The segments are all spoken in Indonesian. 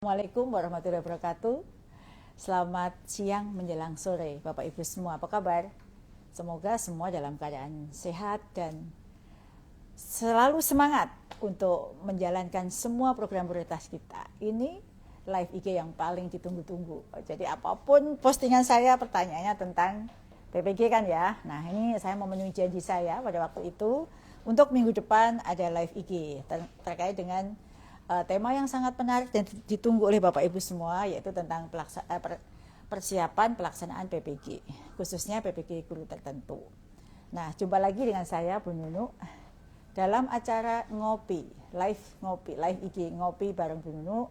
Assalamualaikum warahmatullahi wabarakatuh. Selamat siang menjelang sore Bapak Ibu semua, apa kabar? Semoga semua dalam keadaan sehat dan selalu semangat untuk menjalankan semua program prioritas kita. Ini live IG yang paling ditunggu-tunggu. Jadi apapun postingan saya pertanyaannya tentang PPG kan ya. Nah ini saya memenuhi janji saya pada waktu itu untuk minggu depan ada live IG terkait dengan tema yang sangat menarik dan ditunggu oleh Bapak Ibu semua, yaitu tentang persiapan pelaksanaan PPG, khususnya PPG guru tertentu. Nah, jumpa lagi dengan saya Bu Nunu dalam acara live IG ngopi bareng Bu Nunu,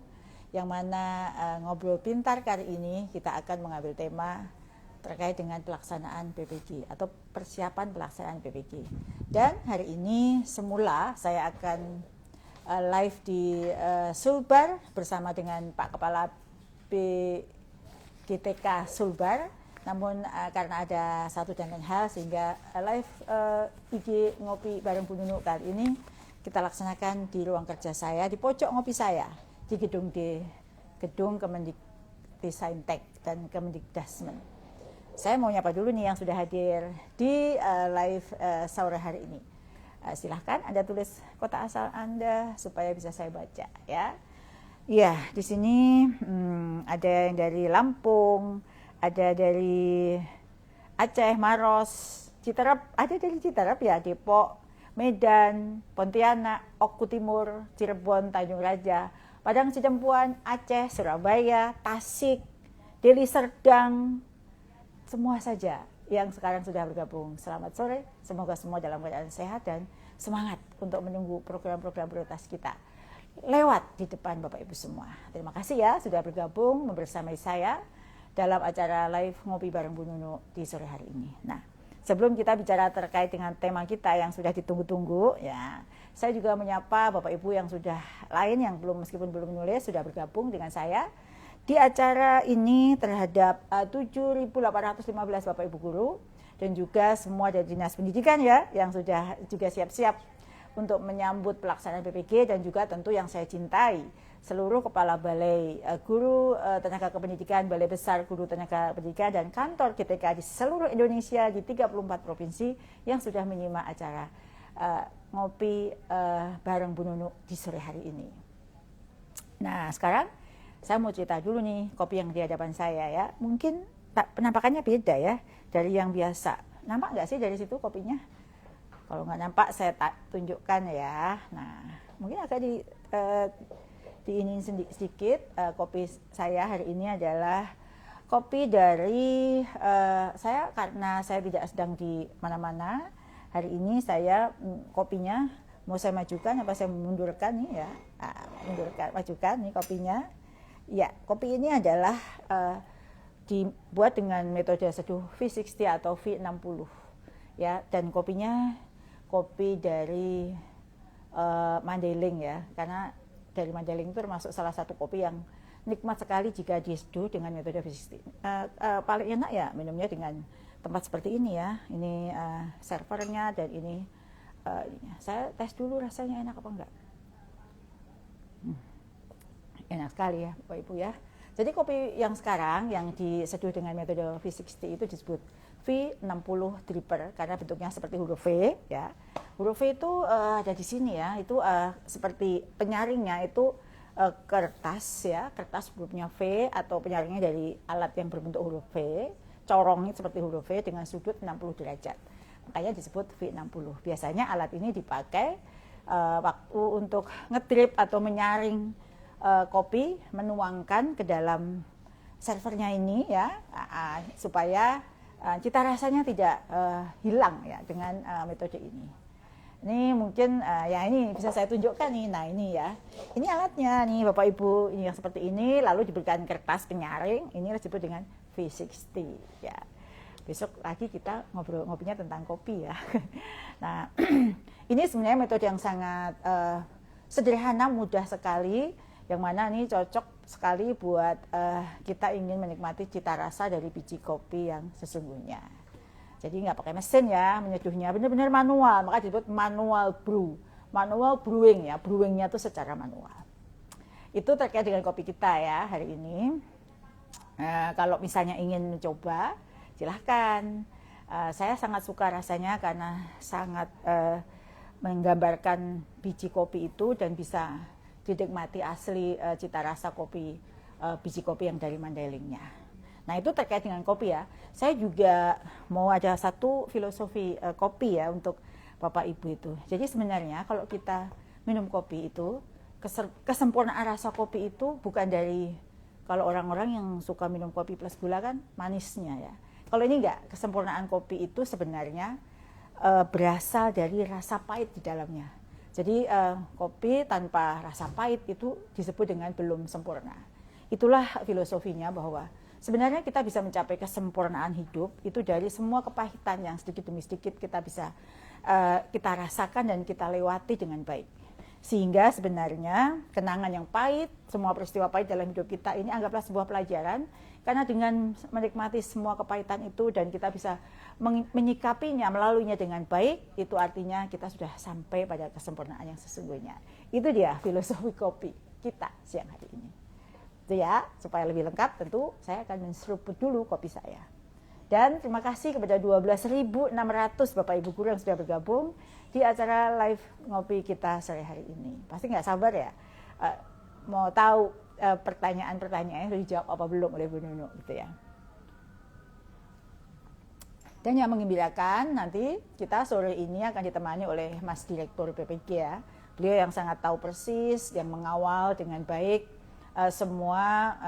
yang mana ngobrol pintar kali ini kita akan mengambil tema terkait dengan pelaksanaan PPG atau persiapan pelaksanaan PPG. Dan hari ini semula saya akan live di Sulbar bersama dengan Pak Kepala BGTK Sulbar. Namun karena ada satu dan lain hal sehingga live IG ngopi bareng Bu Nunu kali ini kita laksanakan di ruang kerja saya, di pojok ngopi saya, di gedung Kemendikbudristek dan Kemendikdasmen. Saya mau nyapa dulu nih yang sudah hadir di live sore hari ini. Silahkan Anda tulis kota asal Anda supaya bisa saya baca ya. Iya, di sini ada yang dari Lampung, ada dari Aceh, Maros, Citerep, ada dari Citerep ya, Depok, Medan, Pontianak, Oku Timur, Cirebon, Tanjung Raja, Padang Sidempuan, Aceh, Surabaya, Tasik, Deli Serdang, semua saja yang sekarang sudah bergabung. Selamat sore, semoga semua dalam keadaan sehat dan semangat untuk menunggu program-program prioritas kita lewat di depan Bapak Ibu semua. Terima kasih ya sudah bergabung bersama saya dalam acara live ngopi bareng Bu Nunu di sore hari ini. Nah, sebelum kita bicara terkait dengan tema kita yang sudah ditunggu-tunggu ya, saya juga menyapa Bapak Ibu yang sudah lain yang meskipun belum menulis sudah bergabung dengan saya di acara ini terhadap 7.815 Bapak Ibu guru dan juga semua dari Dinas Pendidikan ya yang sudah juga siap-siap untuk menyambut pelaksanaan PPG, dan juga tentu yang saya cintai seluruh kepala balai guru tenaga kependidikan, balai besar guru tenaga pendidikan dan kantor GTK di seluruh Indonesia di 34 provinsi yang sudah menyimak acara ngopi bareng Bu Nunu di sore hari ini. Nah, sekarang saya mau cerita dulu nih kopi yang di hadapan saya ya. Mungkin penampakannya beda ya dari yang biasa. Nampak nggak sih dari situ kopinya? Kalau nggak nampak saya tunjukkan ya. Nah, mungkin agak diinin sedikit. Kopi saya hari ini adalah kopi dari saya, karena saya tidak sedang di mana-mana. Hari ini saya kopinya mau saya majukan apa saya mundurkan nih ya. Majukan nih kopinya. Ya, kopi ini adalah dibuat dengan metode seduh V60 atau V60 ya, dan kopinya kopi dari Mandailing ya, karena dari Mandailing itu termasuk salah satu kopi yang nikmat sekali jika diseduh dengan metode V60. Paling enak ya minumnya dengan tempat seperti ini ya. Ini servernya dan ini saya tes dulu rasanya enak apa enggak. Enak sekali ya Bapak Ibu ya. Jadi kopi yang sekarang yang diseduh dengan metode V60 itu disebut V60 dripper karena bentuknya seperti huruf V ya. Huruf V itu ada di sini ya. Itu seperti penyaringnya itu kertas ya, kertas bentuknya V atau penyaringnya dari alat yang berbentuk huruf V, corongnya seperti huruf V dengan sudut 60 derajat. Makanya disebut V60. Biasanya alat ini dipakai waktu untuk ngedrip atau menyaring kopi, menuangkan ke dalam servernya ini ya, supaya cita rasanya tidak hilang ya dengan metode ini. Ini mungkin ya ini bisa saya tunjukkan nih. Nah ini ya, ini alatnya nih Bapak Ibu, ini yang seperti ini, lalu diberikan kertas penyaring, ini disebut dengan V60 ya. Besok lagi kita ngopinya tentang kopi ya. Nah ini sebenarnya metode yang sangat sederhana, mudah sekali, yang mana ini cocok sekali buat kita ingin menikmati cita rasa dari biji kopi yang sesungguhnya. Jadi nggak pakai mesin ya menyeduhnya, benar-benar manual, maka disebut manual brew, manual brewing ya, brewingnya itu secara manual. Itu terkait dengan kopi kita ya hari ini. Kalau misalnya ingin mencoba, silahkan. Saya sangat suka rasanya karena sangat menggambarkan biji kopi itu dan bisa dinikmati asli cita rasa kopi, biji kopi yang dari Mandalingnya. Nah itu terkait dengan kopi ya. Saya juga mau ada satu filosofi kopi ya untuk Bapak Ibu itu. Jadi sebenarnya kalau kita minum kopi itu, kesempurnaan rasa kopi itu bukan dari, kalau orang-orang yang suka minum kopi plus gula kan manisnya ya. Kalau ini enggak, kesempurnaan kopi itu sebenarnya berasal dari rasa pahit di dalamnya. Jadi kopi tanpa rasa pahit itu disebut dengan belum sempurna. Itulah filosofinya bahwa sebenarnya kita bisa mencapai kesempurnaan hidup itu dari semua kepahitan yang sedikit demi sedikit kita bisa kita rasakan dan kita lewati dengan baik. Sehingga sebenarnya kenangan yang pahit, semua peristiwa pahit dalam hidup kita ini anggaplah sebuah pelajaran, karena dengan menikmati semua kepahitan itu dan kita bisa menyikapinya, melaluinya dengan baik, itu artinya kita sudah sampai pada kesempurnaan yang sesungguhnya. Itu dia filosofi kopi kita siang hari ini. Itu ya, supaya lebih lengkap tentu saya akan menseruput dulu kopi saya. Dan terima kasih kepada 12.600 Bapak Ibu Guru yang sudah bergabung di acara live ngopi kita sore hari ini. Pasti nggak sabar ya, mau tahu pertanyaan-pertanyaannya sudah dijawab apa belum oleh Bu Nunu gitu ya. Dan yang menggembirakan nanti kita sore ini akan ditemani oleh Mas Direktur PPG ya. Beliau yang sangat tahu persis, yang mengawal dengan baik semua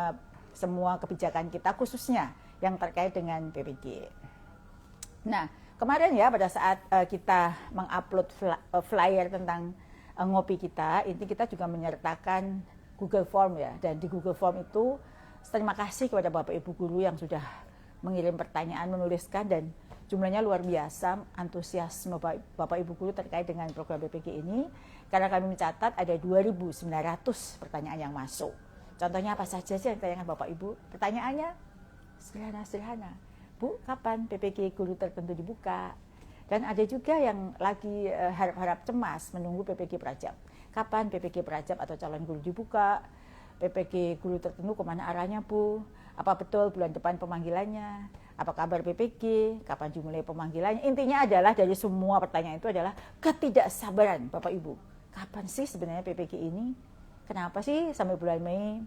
kebijakan kita khususnya yang terkait dengan PPG. Nah, kemarin ya pada saat kita mengupload flyer tentang ngopi kita, ini kita juga menyertakan Google Form ya. Dan di Google Form itu terima kasih kepada Bapak Ibu Guru yang sudah mengirim pertanyaan, menuliskan, dan jumlahnya luar biasa antusiasme Bapak Ibu Guru terkait dengan program PPG ini. Karena kami mencatat ada 2.900 pertanyaan yang masuk. Contohnya apa saja sih yang ditanyakan Bapak Ibu? Pertanyaannya sederhana. Bu, kapan PPG Guru tertentu dibuka? Dan ada juga yang lagi harap-harap cemas menunggu PPG Prajab. Kapan PPG Prajab atau calon guru dibuka? PPG Guru tertentu kemana arahnya Bu? Apa betul bulan depan pemanggilannya? Apa kabar PPG? Kapan dimulai pemanggilannya? Intinya adalah dari semua pertanyaan itu adalah ketidaksabaran Bapak Ibu. Kapan sih sebenarnya PPG ini? Kenapa sih sampai bulan Mei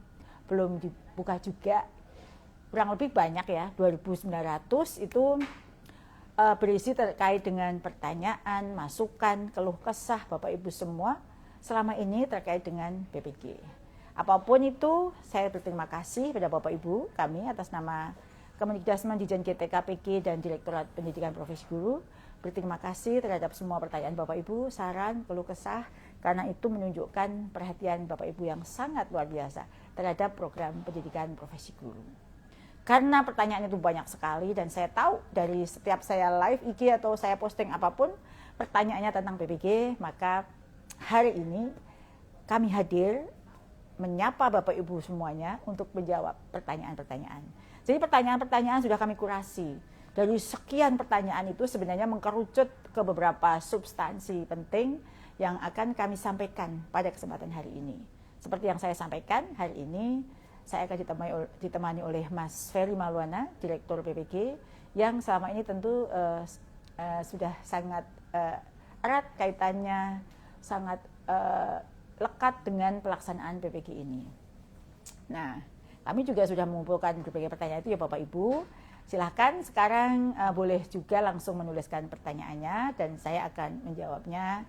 belum dibuka juga? Kurang lebih banyak ya, 2.900 itu berisi terkait dengan pertanyaan, masukan, keluh kesah Bapak Ibu semua selama ini terkait dengan PPG. Apapun itu, saya berterima kasih pada Bapak Ibu kami atas nama Kemendikbudrismen Dijen GTKPG dan Direktorat Pendidikan Profesi Guru. Berterima kasih terhadap semua pertanyaan Bapak Ibu, saran, keluh kesah, karena itu menunjukkan perhatian Bapak Ibu yang sangat luar biasa terhadap program pendidikan profesi guru. Karena pertanyaan itu banyak sekali dan saya tahu dari setiap saya live IG atau saya posting apapun pertanyaannya tentang PPG, maka hari ini kami hadir menyapa Bapak Ibu semuanya untuk menjawab pertanyaan-pertanyaan. Jadi pertanyaan-pertanyaan sudah kami kurasi. Dari sekian pertanyaan itu sebenarnya mengkerucut ke beberapa substansi penting yang akan kami sampaikan pada kesempatan hari ini. Seperti yang saya sampaikan hari ini, saya akan ditemani oleh Mas Ferry Maulana, Direktur PPG, yang selama ini tentu sudah sangat erat kaitannya, sangat lekat dengan pelaksanaan PPG ini. Nah, kami juga sudah mengumpulkan berbagai pertanyaan itu ya Bapak Ibu. Silahkan sekarang boleh juga langsung menuliskan pertanyaannya dan saya akan menjawabnya.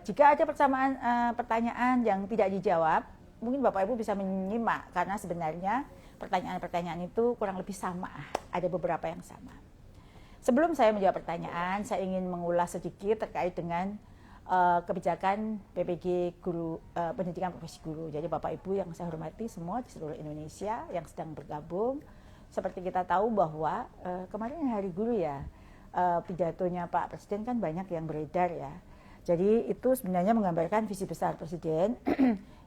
Jika ada persamaan pertanyaan yang tidak dijawab, mungkin Bapak Ibu bisa menyimak karena sebenarnya pertanyaan-pertanyaan itu kurang lebih sama, ada beberapa yang sama. Sebelum saya menjawab pertanyaan, saya ingin mengulas sedikit terkait dengan kebijakan PPG Guru, Pendidikan Profesi Guru. Jadi Bapak Ibu yang saya hormati semua di seluruh Indonesia yang sedang bergabung, seperti kita tahu bahwa kemarin Hari Guru ya, pidatonya Pak Presiden kan banyak yang beredar ya. Jadi itu sebenarnya menggambarkan visi besar Presiden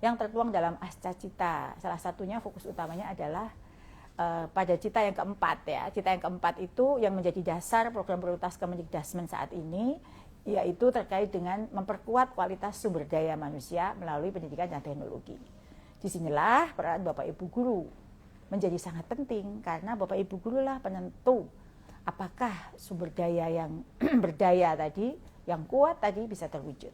yang tertuang dalam Asca Cita. Salah satunya fokus utamanya adalah pada cita yang keempat ya. Cita yang keempat itu yang menjadi dasar program prioritas Kemendikbudrismen saat ini, yaitu terkait dengan memperkuat kualitas sumber daya manusia melalui pendidikan dan teknologi. Disinilah peran Bapak Ibu Guru menjadi sangat penting, karena Bapak Ibu Guru lah penentu apakah sumber daya yang berdaya tadi, yang kuat tadi bisa terwujud.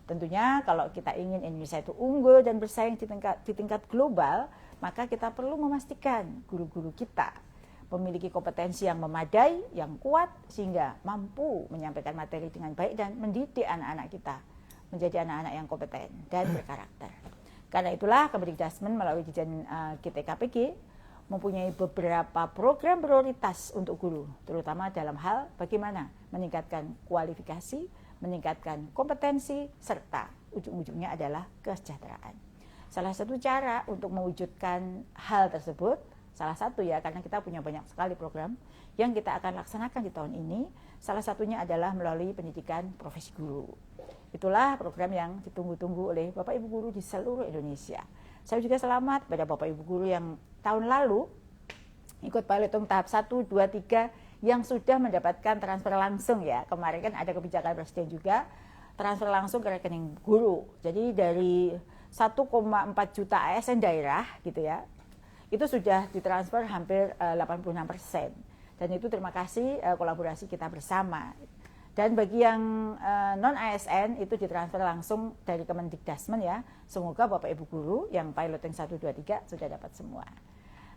Tentunya kalau kita ingin Indonesia itu unggul dan bersaing di tingkat global, maka kita perlu memastikan guru-guru kita memiliki kompetensi yang memadai, yang kuat, sehingga mampu menyampaikan materi dengan baik dan mendidik anak-anak kita menjadi anak-anak yang kompeten dan berkarakter. Karena itulah Kemendikbudrismen melalui Ditjen GTKPG mempunyai beberapa program prioritas untuk guru, terutama dalam hal bagaimana meningkatkan kualifikasi, meningkatkan kompetensi, serta ujung-ujungnya adalah kesejahteraan. Salah satu cara untuk mewujudkan hal tersebut, salah satu ya, karena kita punya banyak sekali program yang kita akan laksanakan di tahun ini, salah satunya adalah melalui pendidikan profesi guru. Itulah program yang ditunggu-tunggu oleh Bapak Ibu Guru di seluruh Indonesia. Saya juga selamat pada Bapak Ibu Guru yang tahun lalu ikut piloting tahap 1, 2, 3 yang sudah mendapatkan transfer langsung ya. Kemarin kan ada kebijakan Presiden juga transfer langsung ke rekening guru. Jadi dari 1,4 juta ASN daerah gitu ya, itu sudah ditransfer hampir 86%. Dan itu terima kasih kolaborasi kita bersama. Dan bagi yang non-ASN itu ditransfer langsung dari Kemendikbudrismen ya. Semoga Bapak Ibu Guru yang piloting 1, 2, 3 sudah dapat semua.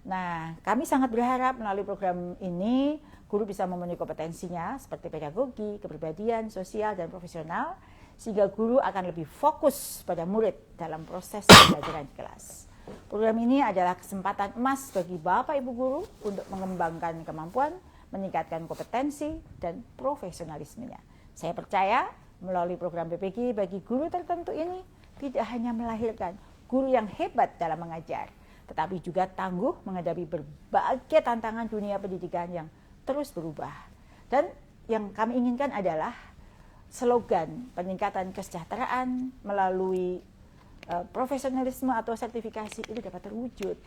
Nah, kami sangat berharap melalui program ini guru bisa memenuhi kompetensinya seperti pedagogi, kepribadian, sosial, dan profesional, sehingga guru akan lebih fokus pada murid dalam proses pembelajaran di kelas. Program ini adalah kesempatan emas bagi Bapak Ibu Guru untuk mengembangkan kemampuan, meningkatkan kompetensi dan profesionalismenya. Saya percaya melalui program PPG bagi guru tertentu ini tidak hanya melahirkan guru yang hebat dalam mengajar, tetapi juga tangguh menghadapi berbagai tantangan dunia pendidikan yang terus berubah. Dan yang kami inginkan adalah slogan peningkatan kesejahteraan melalui profesionalisme atau sertifikasi itu dapat terwujud.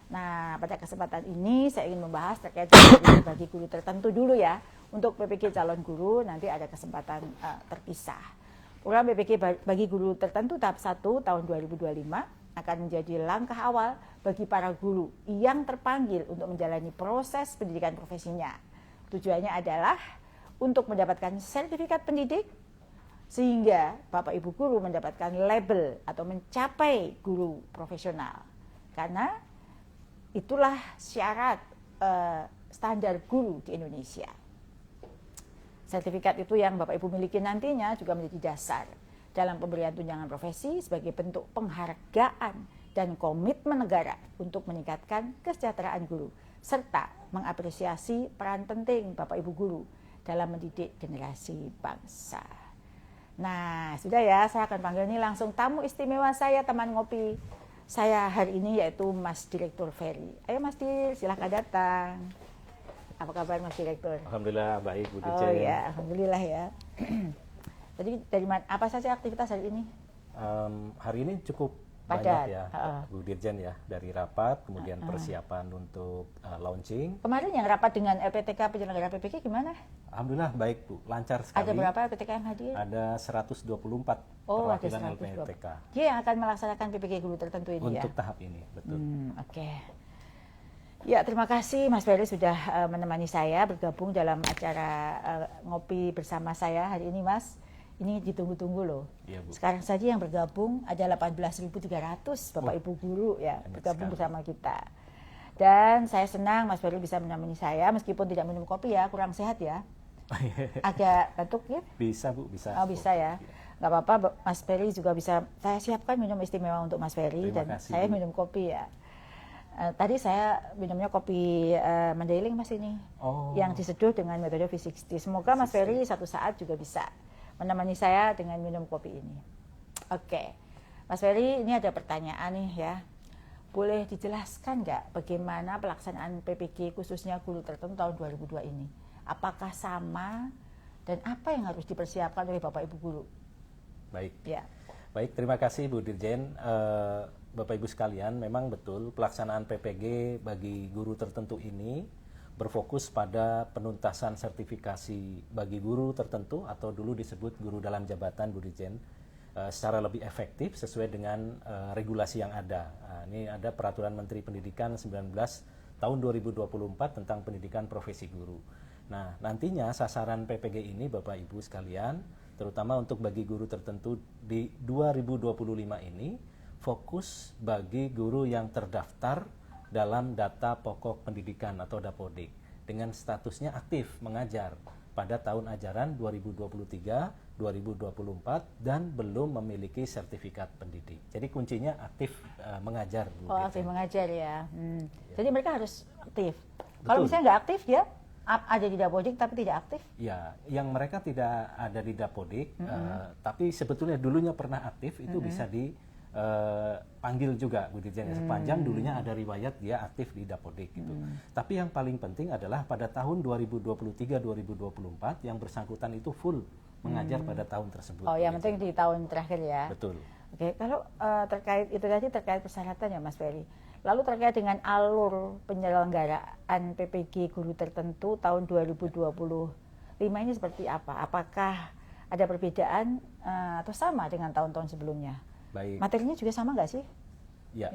Nah, pada kesempatan ini saya ingin membahas terkait dengan bagi guru tertentu dulu ya. Untuk PPG calon guru nanti ada kesempatan terpisah. Program PPG bagi guru tertentu tahap 1 tahun 2025 akan menjadi langkah awal bagi para guru yang terpanggil untuk menjalani proses pendidikan profesinya. Tujuannya adalah untuk mendapatkan sertifikat pendidik, sehingga Bapak Ibu Guru mendapatkan label atau mencapai guru profesional. Karena itulah syarat standar guru di Indonesia. Sertifikat itu yang Bapak Ibu miliki nantinya juga menjadi dasar dalam pemberian tunjangan profesi sebagai bentuk penghargaan dan komitmen negara untuk meningkatkan kesejahteraan guru, serta mengapresiasi peran penting Bapak Ibu Guru dalam mendidik generasi bangsa. Nah, sudah ya, saya akan panggil nih langsung tamu istimewa saya, teman ngopi saya hari ini, yaitu Mas Direktur Ferry. Ayo Mas Dir, silahkan datang. Apa kabar Mas Direktur? Alhamdulillah baik Bu Dirjen. Oh ya, alhamdulillah ya. Jadi dari mana, apa saja aktivitas hari ini? Hari ini cukup padat banyak ya Bu Dirjen ya, dari rapat, kemudian persiapan untuk launching. Kemarin yang rapat dengan LPTK penyelenggara PPG gimana? Alhamdulillah baik Bu, lancar sekali. Ada berapa LPTK yang hadir? Ada 124 perwakilan LPTK. Dia yang akan melaksanakan PPG guru tertentu ini untuk tahap ini, betul. Oke. Ya, terima kasih Mas Ferry sudah menemani saya bergabung dalam acara ngopi bersama saya hari ini Mas. Ini ditunggu-tunggu loh. Iya, Bu. Sekarang saja yang bergabung ada 18.300 Bapak Ibu Guru ya bergabung bersama kita. Dan saya senang Mas Ferry bisa menemani saya meskipun tidak minum kopi ya, kurang sehat ya. Agak batuk ya? Bisa Bu, bisa. Oh bisa ya. Nggak apa-apa, Mas Ferry juga bisa. Saya siapkan minum istimewa untuk Mas Ferry. Dan kasih, saya Bu. Minum kopi ya. Tadi saya minumnya kopi Mandailing Mas ini, yang diseduh dengan metode V60. Semoga Mas Ferry satu saat juga bisa menemani saya dengan minum kopi ini. Oke, Mas Ferry, ini ada pertanyaan nih ya. Boleh dijelaskan nggak bagaimana pelaksanaan PPG khususnya guru tertentu tahun 2002 ini? Apakah sama dan apa yang harus dipersiapkan oleh Bapak Ibu Guru? Baik, ya. Baik, terima kasih Bu Dirjen. Bapak Ibu sekalian, memang betul pelaksanaan PPG bagi guru tertentu ini berfokus pada penuntasan sertifikasi bagi guru tertentu atau dulu disebut guru dalam jabatan Bu Dirjen. secara lebih efektif sesuai dengan regulasi yang ada. Ini ada Peraturan Menteri Pendidikan 19 tahun 2024 tentang pendidikan profesi guru. Nah, nantinya sasaran PPG ini Bapak Ibu sekalian, terutama untuk bagi guru tertentu di 2025 ini, fokus bagi guru yang terdaftar dalam data pokok pendidikan atau Dapodik dengan statusnya aktif mengajar pada tahun ajaran 2023-2024 dan belum memiliki sertifikat pendidik. Jadi kuncinya aktif mengajar, Bu. Oh, aktif mengajar ya. Jadi mereka harus aktif. Betul. Kalau misalnya nggak aktif ya, ada di Dapodik tapi tidak aktif? Ya, yang mereka tidak ada di Dapodik, tapi sebetulnya dulunya pernah aktif, itu bisa dipanggil juga, Bu Dirjen. Sepanjang dulunya ada riwayat dia aktif di Dapodik gitu. Tapi yang paling penting adalah pada tahun 2023-2024 yang bersangkutan itu full mengajar pada tahun tersebut. Oh, yang penting di tahun terakhir ya. Betul. Oke, kalau terkait itu tadi terkait persyaratan ya Mas Ferry. Lalu terkait dengan alur penyelenggaraan PPG guru tertentu tahun 2025 ini seperti apa? Apakah ada perbedaan atau sama dengan tahun-tahun sebelumnya? Baik. Materinya juga sama nggak sih? Ya,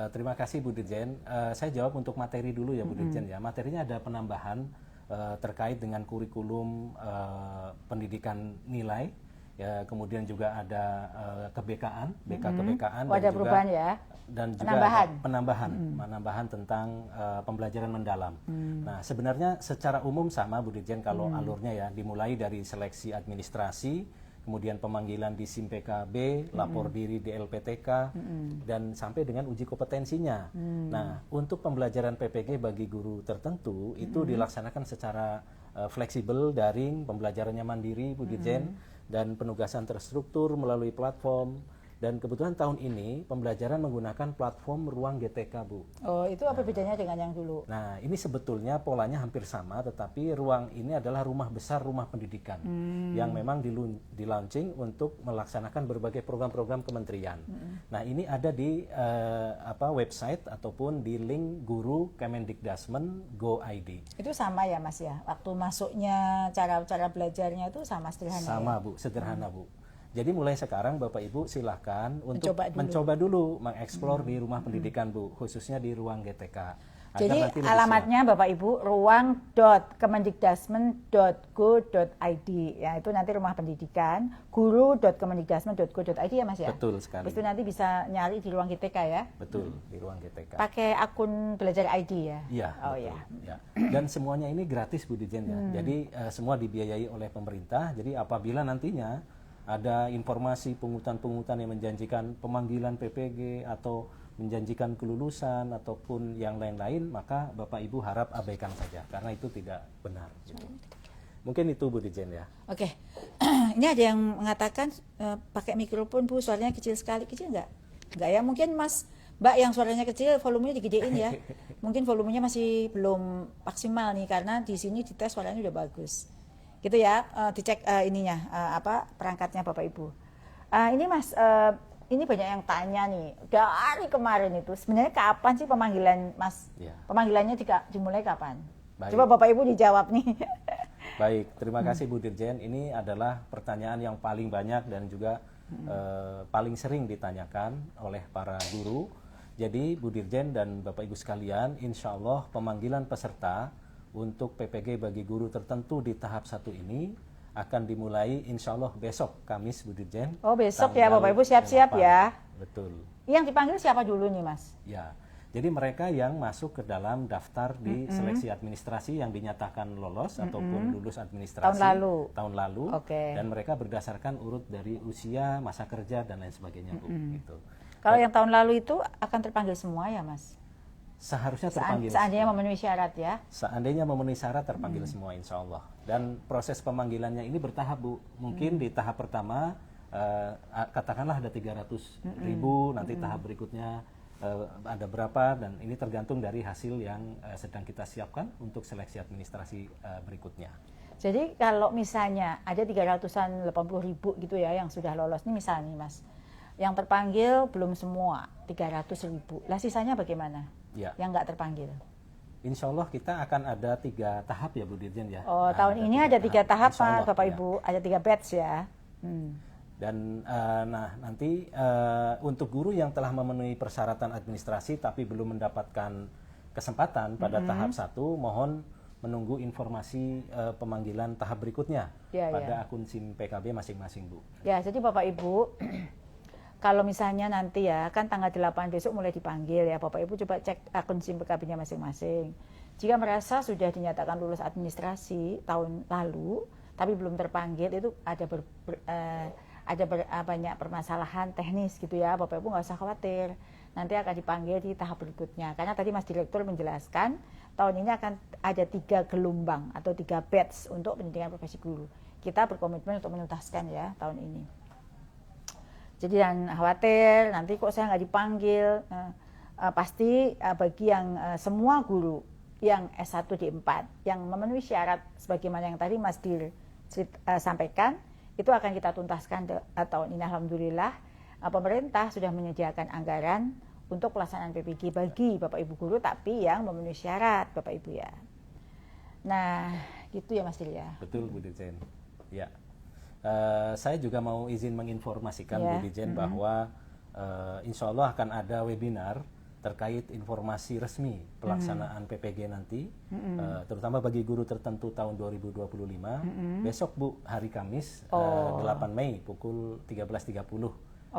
terima kasih Bu Dirjen. Saya jawab untuk materi dulu ya Bu Dirjen ya. Materinya ada penambahan terkait dengan kurikulum pendidikan nilai. Ya, kemudian juga ada kebekaan, kebekaan Oh, ada perubahan ya. Dan juga penambahan tentang pembelajaran mendalam. Nah, sebenarnya secara umum sama Bu Dirjen kalau alurnya ya, dimulai dari seleksi administrasi, kemudian pemanggilan di SIM PKB, lapor diri di LPTK, dan sampai dengan uji kompetensinya. Nah, untuk pembelajaran PPG bagi guru tertentu itu dilaksanakan secara fleksibel, daring, pembelajarannya mandiri Bu Dirjen, dan penugasan terstruktur melalui platform. Dan kebetulan tahun ini pembelajaran menggunakan platform Ruang GTK, Bu. Oh, itu apa bedanya dengan yang dulu? Nah, ini sebetulnya polanya hampir sama, tetapi Ruang ini adalah rumah besar, rumah pendidikan yang memang di-launching untuk melaksanakan berbagai program-program kementerian. Nah, ini ada di website ataupun di link guru Kemendikdasmen Go.id. Itu sama ya Mas ya? Waktu masuknya, cara belajarnya itu sama sederhana Sama ya? Bu, sederhana Bu. Jadi mulai sekarang Bapak Ibu silahkan untuk mencoba dulu mengeksplor di rumah pendidikan Bu, khususnya di Ruang GTK. Jadi alamatnya Bapak Ibu ruang.kemendikdasmen.go.id ya, itu nanti rumah pendidikan, guru.kemendikdasmen.go.id ya Mas ya? Betul sekali. Itu nanti bisa nyari di Ruang GTK ya? Betul, di Ruang GTK. Pakai akun belajar ID ya? Iya. Oh betul, ya. Dan semuanya ini gratis Bu Dirjen ya. Jadi semua dibiayai oleh pemerintah. Jadi apabila nantinya ada informasi pungutan-pungutan yang menjanjikan pemanggilan PPG atau menjanjikan kelulusan ataupun yang lain-lain, maka Bapak Ibu harap abaikan saja karena itu tidak benar. Gitu. Mungkin itu Bu Dirjen ya. Oke, ini ada yang mengatakan pakai mikrofon Bu, suaranya kecil sekali. Kecil nggak? Nggak ya, mungkin Mbak yang suaranya kecil volumenya digedein ya. Mungkin volumenya masih belum maksimal nih karena di sini dites suaranya udah bagus. Gitu ya, dicek perangkatnya Bapak Ibu. Ini Mas, ini banyak yang tanya nih dari kemarin itu sebenarnya kapan sih pemanggilan Mas? Ya. Pemanggilannya dimulai kapan? Baik. Coba Bapak Ibu dijawab nih. Baik, terima kasih Bu Dirjen. Ini adalah pertanyaan yang paling banyak dan juga paling sering ditanyakan oleh para guru. Jadi Bu Dirjen dan Bapak Ibu sekalian, insya Allah pemanggilan peserta untuk PPG bagi guru tertentu di tahap 1 ini akan dimulai insya Allah besok Kamis Bu Dirjen. Oh besok ya Bapak Ibu siap-siap ya. Betul. Yang dipanggil siapa dulu nih Mas? Ya, jadi mereka yang masuk ke dalam daftar di seleksi administrasi yang dinyatakan lolos ataupun lulus administrasi tahun lalu. Okay. Dan mereka berdasarkan urut dari usia, masa kerja dan lain sebagainya Bu. Gitu. Kalau yang tahun lalu itu akan terpanggil semua ya Mas? Seharusnya terpanggil. Seandainya memenuhi syarat ya? Seandainya memenuhi syarat terpanggil semua insya Allah. Dan proses pemanggilannya ini bertahap Bu. Mungkin di tahap pertama katakanlah ada 300.000, nanti tahap berikutnya ada berapa, dan ini tergantung dari hasil yang sedang kita siapkan untuk seleksi administrasi berikutnya. Jadi kalau misalnya ada 380.000 gitu ya yang sudah lolos, ini misalnya Mas, yang terpanggil belum semua 300.000, lah sisanya bagaimana? Ya. Yang nggak terpanggil? Insya Allah kita akan ada 3 tahap ya Bu Dirjen ya. Oh, tahun ini ada 3 tahap Pak Bapak Ibu, ada 3 batch ya. Dan nanti untuk guru yang telah memenuhi persyaratan administrasi tapi belum mendapatkan kesempatan pada tahap 1, mohon menunggu informasi pemanggilan tahap berikutnya pada akun SIM PKB masing-masing, Bu. Ya, jadi Bapak Ibu, kalau misalnya nanti ya, kan tanggal 8 besok mulai dipanggil ya, Bapak Ibu coba cek akun SIM PKB-nya masing-masing. Jika merasa sudah dinyatakan lulus administrasi tahun lalu, tapi belum terpanggil, itu ada banyak permasalahan teknis gitu ya, Bapak Ibu nggak usah khawatir, nanti akan dipanggil di tahap berikutnya. Karena tadi Mas Direktur menjelaskan tahun ini akan ada 3 gelombang atau 3 batch untuk pendidikan profesi guru. Kita berkomitmen untuk menuntaskan ya tahun ini. Jadi jangan khawatir nanti kok saya nggak dipanggil. Pasti bagi yang semua guru yang S1 D4 yang memenuhi syarat sebagaimana yang tadi Mas Dir sampaikan, itu akan kita tuntaskan tahun ini. Alhamdulillah pemerintah sudah menyediakan anggaran untuk pelaksanaan PPG bagi Bapak Ibu guru tapi yang memenuhi syarat Bapak Ibu ya. Nah gitu ya Mas Dir ya. Betul Bu Dirjen. Ya, saya juga mau izin menginformasikan Bu Dirjen bahwa insya Allah akan ada webinar terkait informasi resmi pelaksanaan PPG nanti, terutama bagi guru tertentu tahun 2025. Besok Bu, hari Kamis, 8 Mei pukul 13.30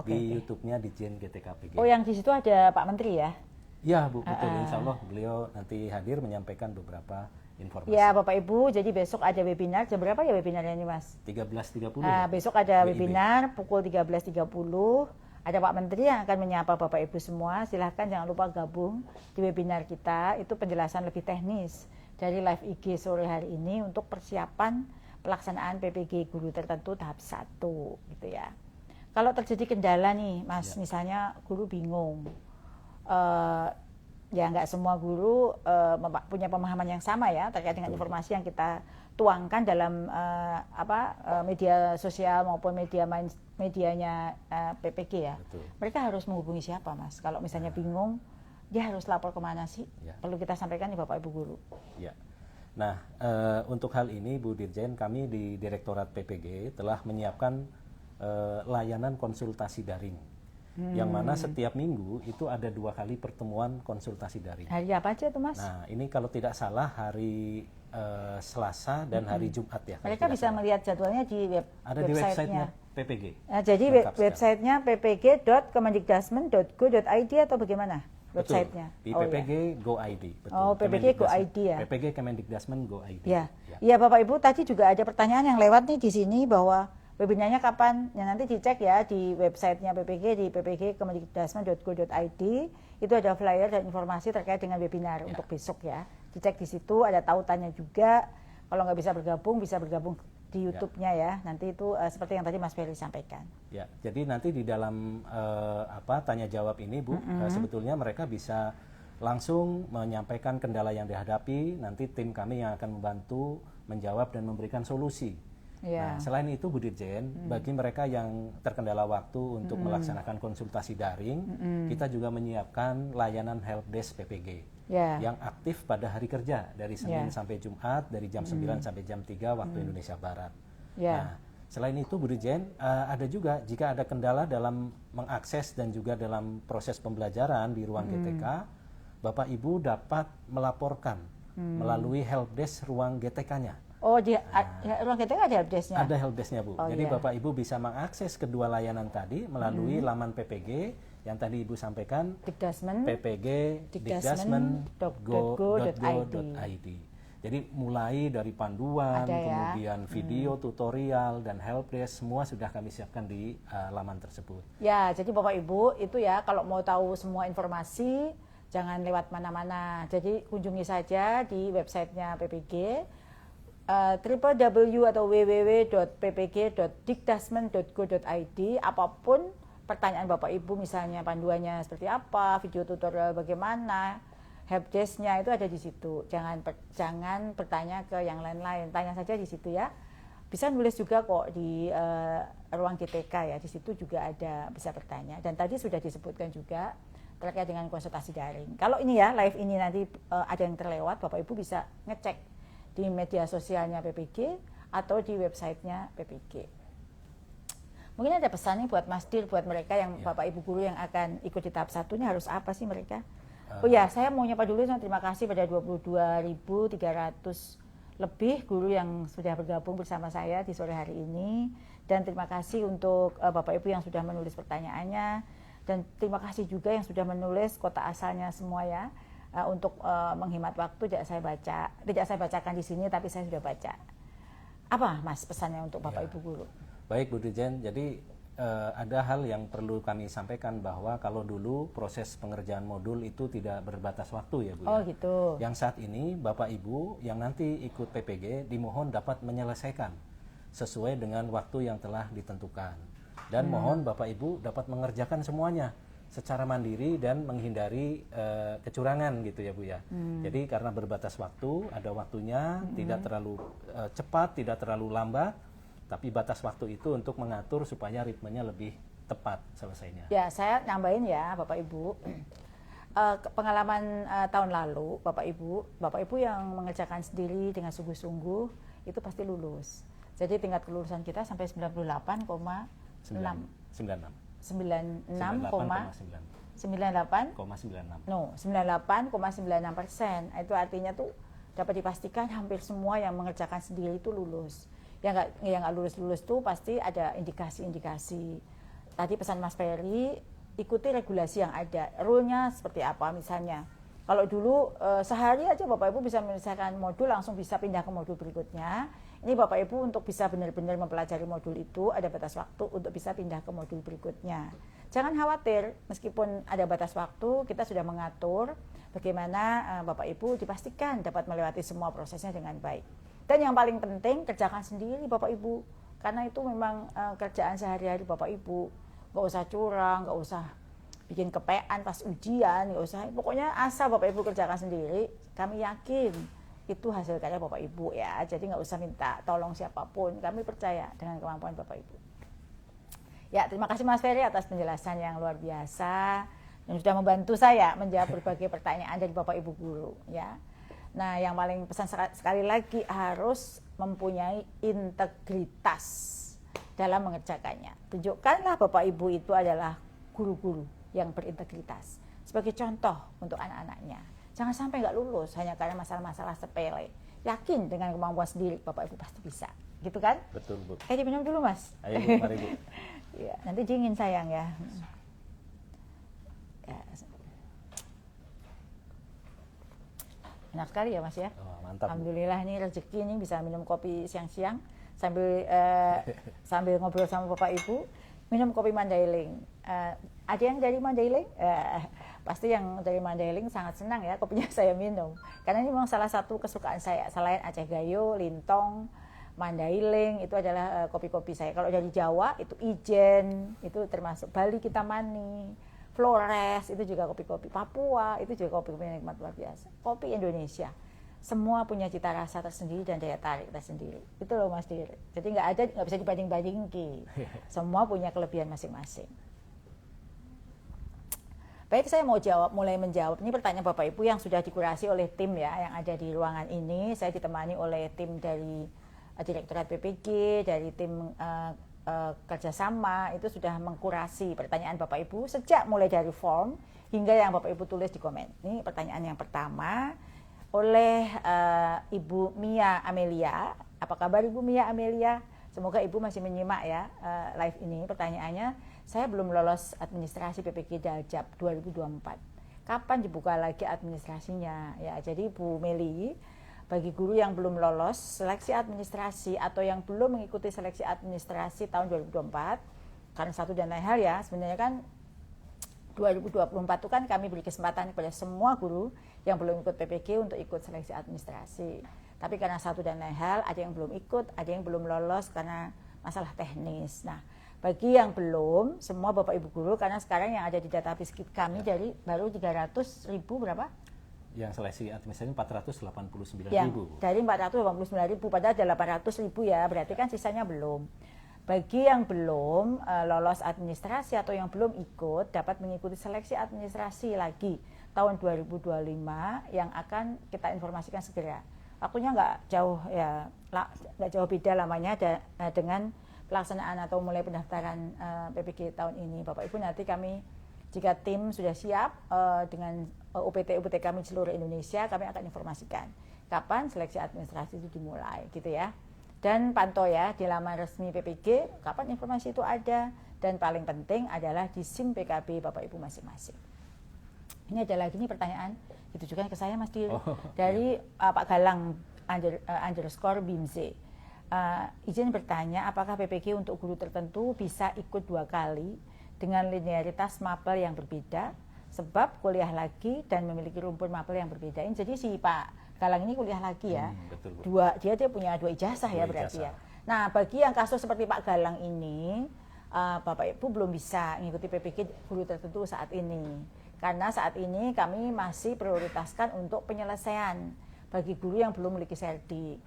di YouTube-nya Ditjen GTK-PG. Oh, yang di situ ada Pak Menteri ya? Ya Bu, betul. Insya Allah beliau nanti hadir menyampaikan beberapa informasi. Ya Bapak Ibu, jadi besok ada webinar. Jam berapa ya webinarnya ini Mas? 13.30. Besok ada webinar pukul 13.30. Ada Pak Menteri yang akan menyapa Bapak Ibu semua. Silahkan jangan lupa gabung di webinar kita. Itu penjelasan lebih teknis dari live IG sore hari ini untuk persiapan pelaksanaan PPG guru tertentu tahap 1 gitu ya. Kalau terjadi kendala nih Mas, misalnya guru bingung, ya nggak semua guru punya pemahaman yang sama ya terkait dengan informasi yang kita tuangkan dalam media sosial maupun medianya PPG ya. Betul. Mereka harus menghubungi siapa Mas? Kalau misalnya bingung, dia harus lapor kemana sih? Perlu kita sampaikan nih Bapak Ibu guru. Ya. Nah, untuk hal ini Bu Dirjen, kami di Direktorat PPG telah menyiapkan layanan konsultasi daring. Yang mana setiap minggu itu ada 2 kali pertemuan konsultasi daring. Hari apa aja tuh Mas? Nah, ini kalau tidak salah hari Selasa dan hari Jumat ya. Mereka bisa melihat jadwalnya di ada di websitenya PPG. Jadi websitenya ppg.kemendikdasmen.go.id atau bagaimana? Websitenya di PPG Go ID. Betul. Oh, PPG Go ID ya. PPG Kemendikdasmen Go ID. Ya. Ya Bapak Ibu, tadi juga ada pertanyaan yang lewat nih di sini bahwa webinarnya kapan? Ya nanti dicek ya di websitenya PPG di ppg.kemendikdasmen.go.id. Itu ada flyer dan informasi terkait dengan webinar untuk besok ya. Dicek di situ, ada tautannya juga. Kalau nggak bisa bergabung di YouTube-nya ya. Nanti itu seperti yang tadi Mas Ferry sampaikan. Ya, jadi nanti di dalam tanya jawab ini Bu, sebetulnya mereka bisa langsung menyampaikan kendala yang dihadapi. Nanti tim kami yang akan membantu menjawab dan memberikan solusi. Nah, selain itu Bu Dirjen, bagi mereka yang terkendala waktu untuk melaksanakan konsultasi daring, kita juga menyiapkan layanan helpdesk PPG yang aktif pada hari kerja dari Senin sampai Jumat dari jam 9 sampai jam 3 waktu Indonesia Barat. Nah, selain itu Bu Dirjen, ada juga jika ada kendala dalam mengakses dan juga dalam proses pembelajaran di ruang GTK, Bapak Ibu dapat melaporkan melalui helpdesk ruang GTK-nya. Oh, ruang GTK ada helpdesk-nya? Ada helpdesk-nya Bu. Jadi Bapak Ibu bisa mengakses kedua layanan tadi melalui laman PPG yang tadi Ibu sampaikan, ppg.dikdasmen.go.id. Jadi mulai dari panduan, kemudian video tutorial dan helpdesk semua sudah kami siapkan di laman tersebut. Ya, jadi Bapak Ibu itu ya kalau mau tahu semua informasi jangan lewat mana-mana. Jadi kunjungi saja di websitenya PPG. www atau www.ppg.dikdasmen.go.id. Apapun pertanyaan Bapak Ibu, misalnya panduannya seperti apa, video tutorial bagaimana, helpdesk-nya itu ada di situ. Jangan bertanya ke yang lain-lain, tanya saja di situ ya. Bisa nulis juga kok di ruang GTK ya, di situ juga ada bisa bertanya. Dan tadi sudah disebutkan juga terkait dengan konsultasi daring. Kalau ini ya live ini nanti ada yang terlewat, Bapak Ibu bisa ngecek di media sosialnya PPG atau di websitenya PPG. Mungkin ada pesan nih buat Mas Dir, buat mereka yang Bapak Ibu guru yang akan ikut di tahap 1 ini harus apa sih mereka? Oh ya, saya mau nyapa dulu, terima kasih pada 22.300 lebih guru yang sudah bergabung bersama saya di sore hari ini. Dan terima kasih untuk Bapak Ibu yang sudah menulis pertanyaannya. Dan terima kasih juga yang sudah menulis kota asalnya semua ya. Untuk menghemat waktu tidak saya bacakan di sini, tapi saya sudah baca. Apa Mas pesannya untuk Bapak Ibu guru? Baik Bu Dirjen, jadi ada hal yang perlu kami sampaikan bahwa kalau dulu proses pengerjaan modul itu tidak berbatas waktu ya Bu. Oh gitu. Yang saat ini Bapak Ibu yang nanti ikut PPG dimohon dapat menyelesaikan sesuai dengan waktu yang telah ditentukan. Dan mohon Bapak Ibu dapat mengerjakan semuanya secara mandiri dan menghindari kecurangan gitu ya Bu ya. Jadi karena berbatas waktu, ada waktunya, tidak terlalu cepat, tidak terlalu lambat, tapi batas waktu itu untuk mengatur supaya ritmenya lebih tepat selesainya. Ya, saya nambahin ya Bapak Ibu. Pengalaman tahun lalu Bapak Ibu yang mengerjakan sendiri dengan sungguh-sungguh itu pasti lulus. Jadi tingkat kelulusan kita sampai 98,96. 98,96%. Itu artinya tuh dapat dipastikan hampir semua yang mengerjakan sendiri itu lulus. Yang nggak lulus tuh pasti ada indikasi-indikasi. Tadi pesan Mas Ferry, ikuti regulasi yang ada. Rule-nya seperti apa misalnya. Kalau dulu sehari aja Bapak Ibu bisa menyelesaikan modul langsung bisa pindah ke modul berikutnya. Ini Bapak Ibu untuk bisa benar-benar mempelajari modul itu ada batas waktu untuk bisa pindah ke modul berikutnya. Jangan khawatir, meskipun ada batas waktu, kita sudah mengatur bagaimana Bapak Ibu dipastikan dapat melewati semua prosesnya dengan baik. Dan yang paling penting, kerjakan sendiri Bapak Ibu. Karena itu memang kerjaan sehari-hari Bapak Ibu. Nggak usah curang, nggak usah bikin kepean pas ujian, nggak usah. Pokoknya asal Bapak Ibu kerjakan sendiri, kami yakin itu hasil karya Bapak Ibu ya. Jadi nggak usah minta tolong siapapun, kami percaya dengan kemampuan Bapak Ibu. Ya, terima kasih Mas Ferry atas penjelasan yang luar biasa yang sudah membantu saya menjawab berbagai pertanyaan dari Bapak Ibu guru ya. Nah, yang paling pesan sekali lagi harus mempunyai integritas dalam mengerjakannya. Tunjukkanlah Bapak Ibu itu adalah guru-guru yang berintegritas sebagai contoh untuk anak-anaknya. Jangan sampai nggak lulus hanya karena masalah-masalah sepele. Yakin dengan kemampuan sendiri Bapak Ibu pasti bisa, gitu kan? Betul Bu. Diminum dulu Mas. Ayo Bu, mari Bu. Ya, nanti dingin sayang ya. Enak sekali ya Mas ya. Oh, mantap. Alhamdulillah ini rezeki ini bisa minum kopi siang-siang sambil ngobrol sama Bapak Ibu, minum kopi Mandailing. Ada yang dari Mandailing? Pasti yang dari Mandailing sangat senang ya kopinya saya minum. Karena ini memang salah satu kesukaan saya. Selain Aceh Gayo, Lintong, Mandailing itu adalah kopi-kopi saya. Kalau dari Jawa itu Ijen, itu termasuk Bali Kitamani. Flores itu juga kopi-kopi, Papua itu juga kopi-kopi yang nikmat luar biasa. Kopi Indonesia semua punya cita rasa tersendiri dan daya tarik tersendiri. Itu loh Mas Dir. Jadi nggak bisa dibanding-bandingkan. Semua punya kelebihan masing-masing. Baik, saya mau mulai menjawab. Ini pertanyaan Bapak Ibu yang sudah dikurasi oleh tim ya yang ada di ruangan ini. Saya ditemani oleh tim dari Direktorat PPG, dari tim kerjasama itu sudah mengkurasi pertanyaan Bapak Ibu sejak mulai dari form hingga yang Bapak Ibu tulis di komen. Ini pertanyaan yang pertama oleh Ibu Mia Amelia. Apa kabar Ibu Mia Amelia? Semoga Ibu masih menyimak ya live ini. Pertanyaannya, saya belum lolos administrasi PPG Daljab 2024. Kapan dibuka lagi administrasinya? Ya, jadi Bu Meli, bagi guru yang belum lolos seleksi administrasi atau yang belum mengikuti seleksi administrasi tahun 2024, karena satu dan lain hal ya, sebenarnya kan 2024 itu kan kami beri kesempatan kepada semua guru yang belum ikut PPG untuk ikut seleksi administrasi. Tapi karena satu dan lain hal, ada yang belum ikut, ada yang belum lolos karena masalah teknis. Nah, bagi yang belum, semua Bapak Ibu guru, karena sekarang yang ada di database kami dari baru 300.000 berapa? Yang seleksi administrasi 489.000. Dari 489.000 padahal ada 800.000 ya, berarti kan sisanya belum. Bagi yang belum lolos administrasi atau yang belum ikut, dapat mengikuti seleksi administrasi lagi tahun 2025 yang akan kita informasikan segera. Waktunya nggak jauh ya, nggak jauh beda lamanya dengan pelaksanaan atau mulai pendaftaran PPG tahun ini. Bapak Ibu, nanti kami jika tim sudah siap dengan UPT kami seluruh Indonesia, kami akan informasikan kapan seleksi administrasi itu dimulai gitu ya. Dan pantau ya di laman resmi PPG kapan informasi itu ada, dan paling penting adalah di SIM PKB Bapak Ibu masing-masing. Ini ada lagi nih pertanyaan ditujukan ke saya Mas Diri dari Pak Galang underscore Bimze. Izin bertanya, apakah PPG untuk guru tertentu bisa ikut 2 kali dengan linearitas mapel yang berbeda, sebab kuliah lagi dan memiliki rumpun mapel yang berbeda. Jadi si Pak Galang ini kuliah lagi ya, betul. dia punya 2 ijazah ya berarti ya. Nah bagi yang kasus seperti Pak Galang ini, Bapak Ibu belum bisa mengikuti PPG guru tertentu saat ini, karena saat ini kami masih prioritaskan untuk penyelesaian bagi guru yang belum memiliki serdik.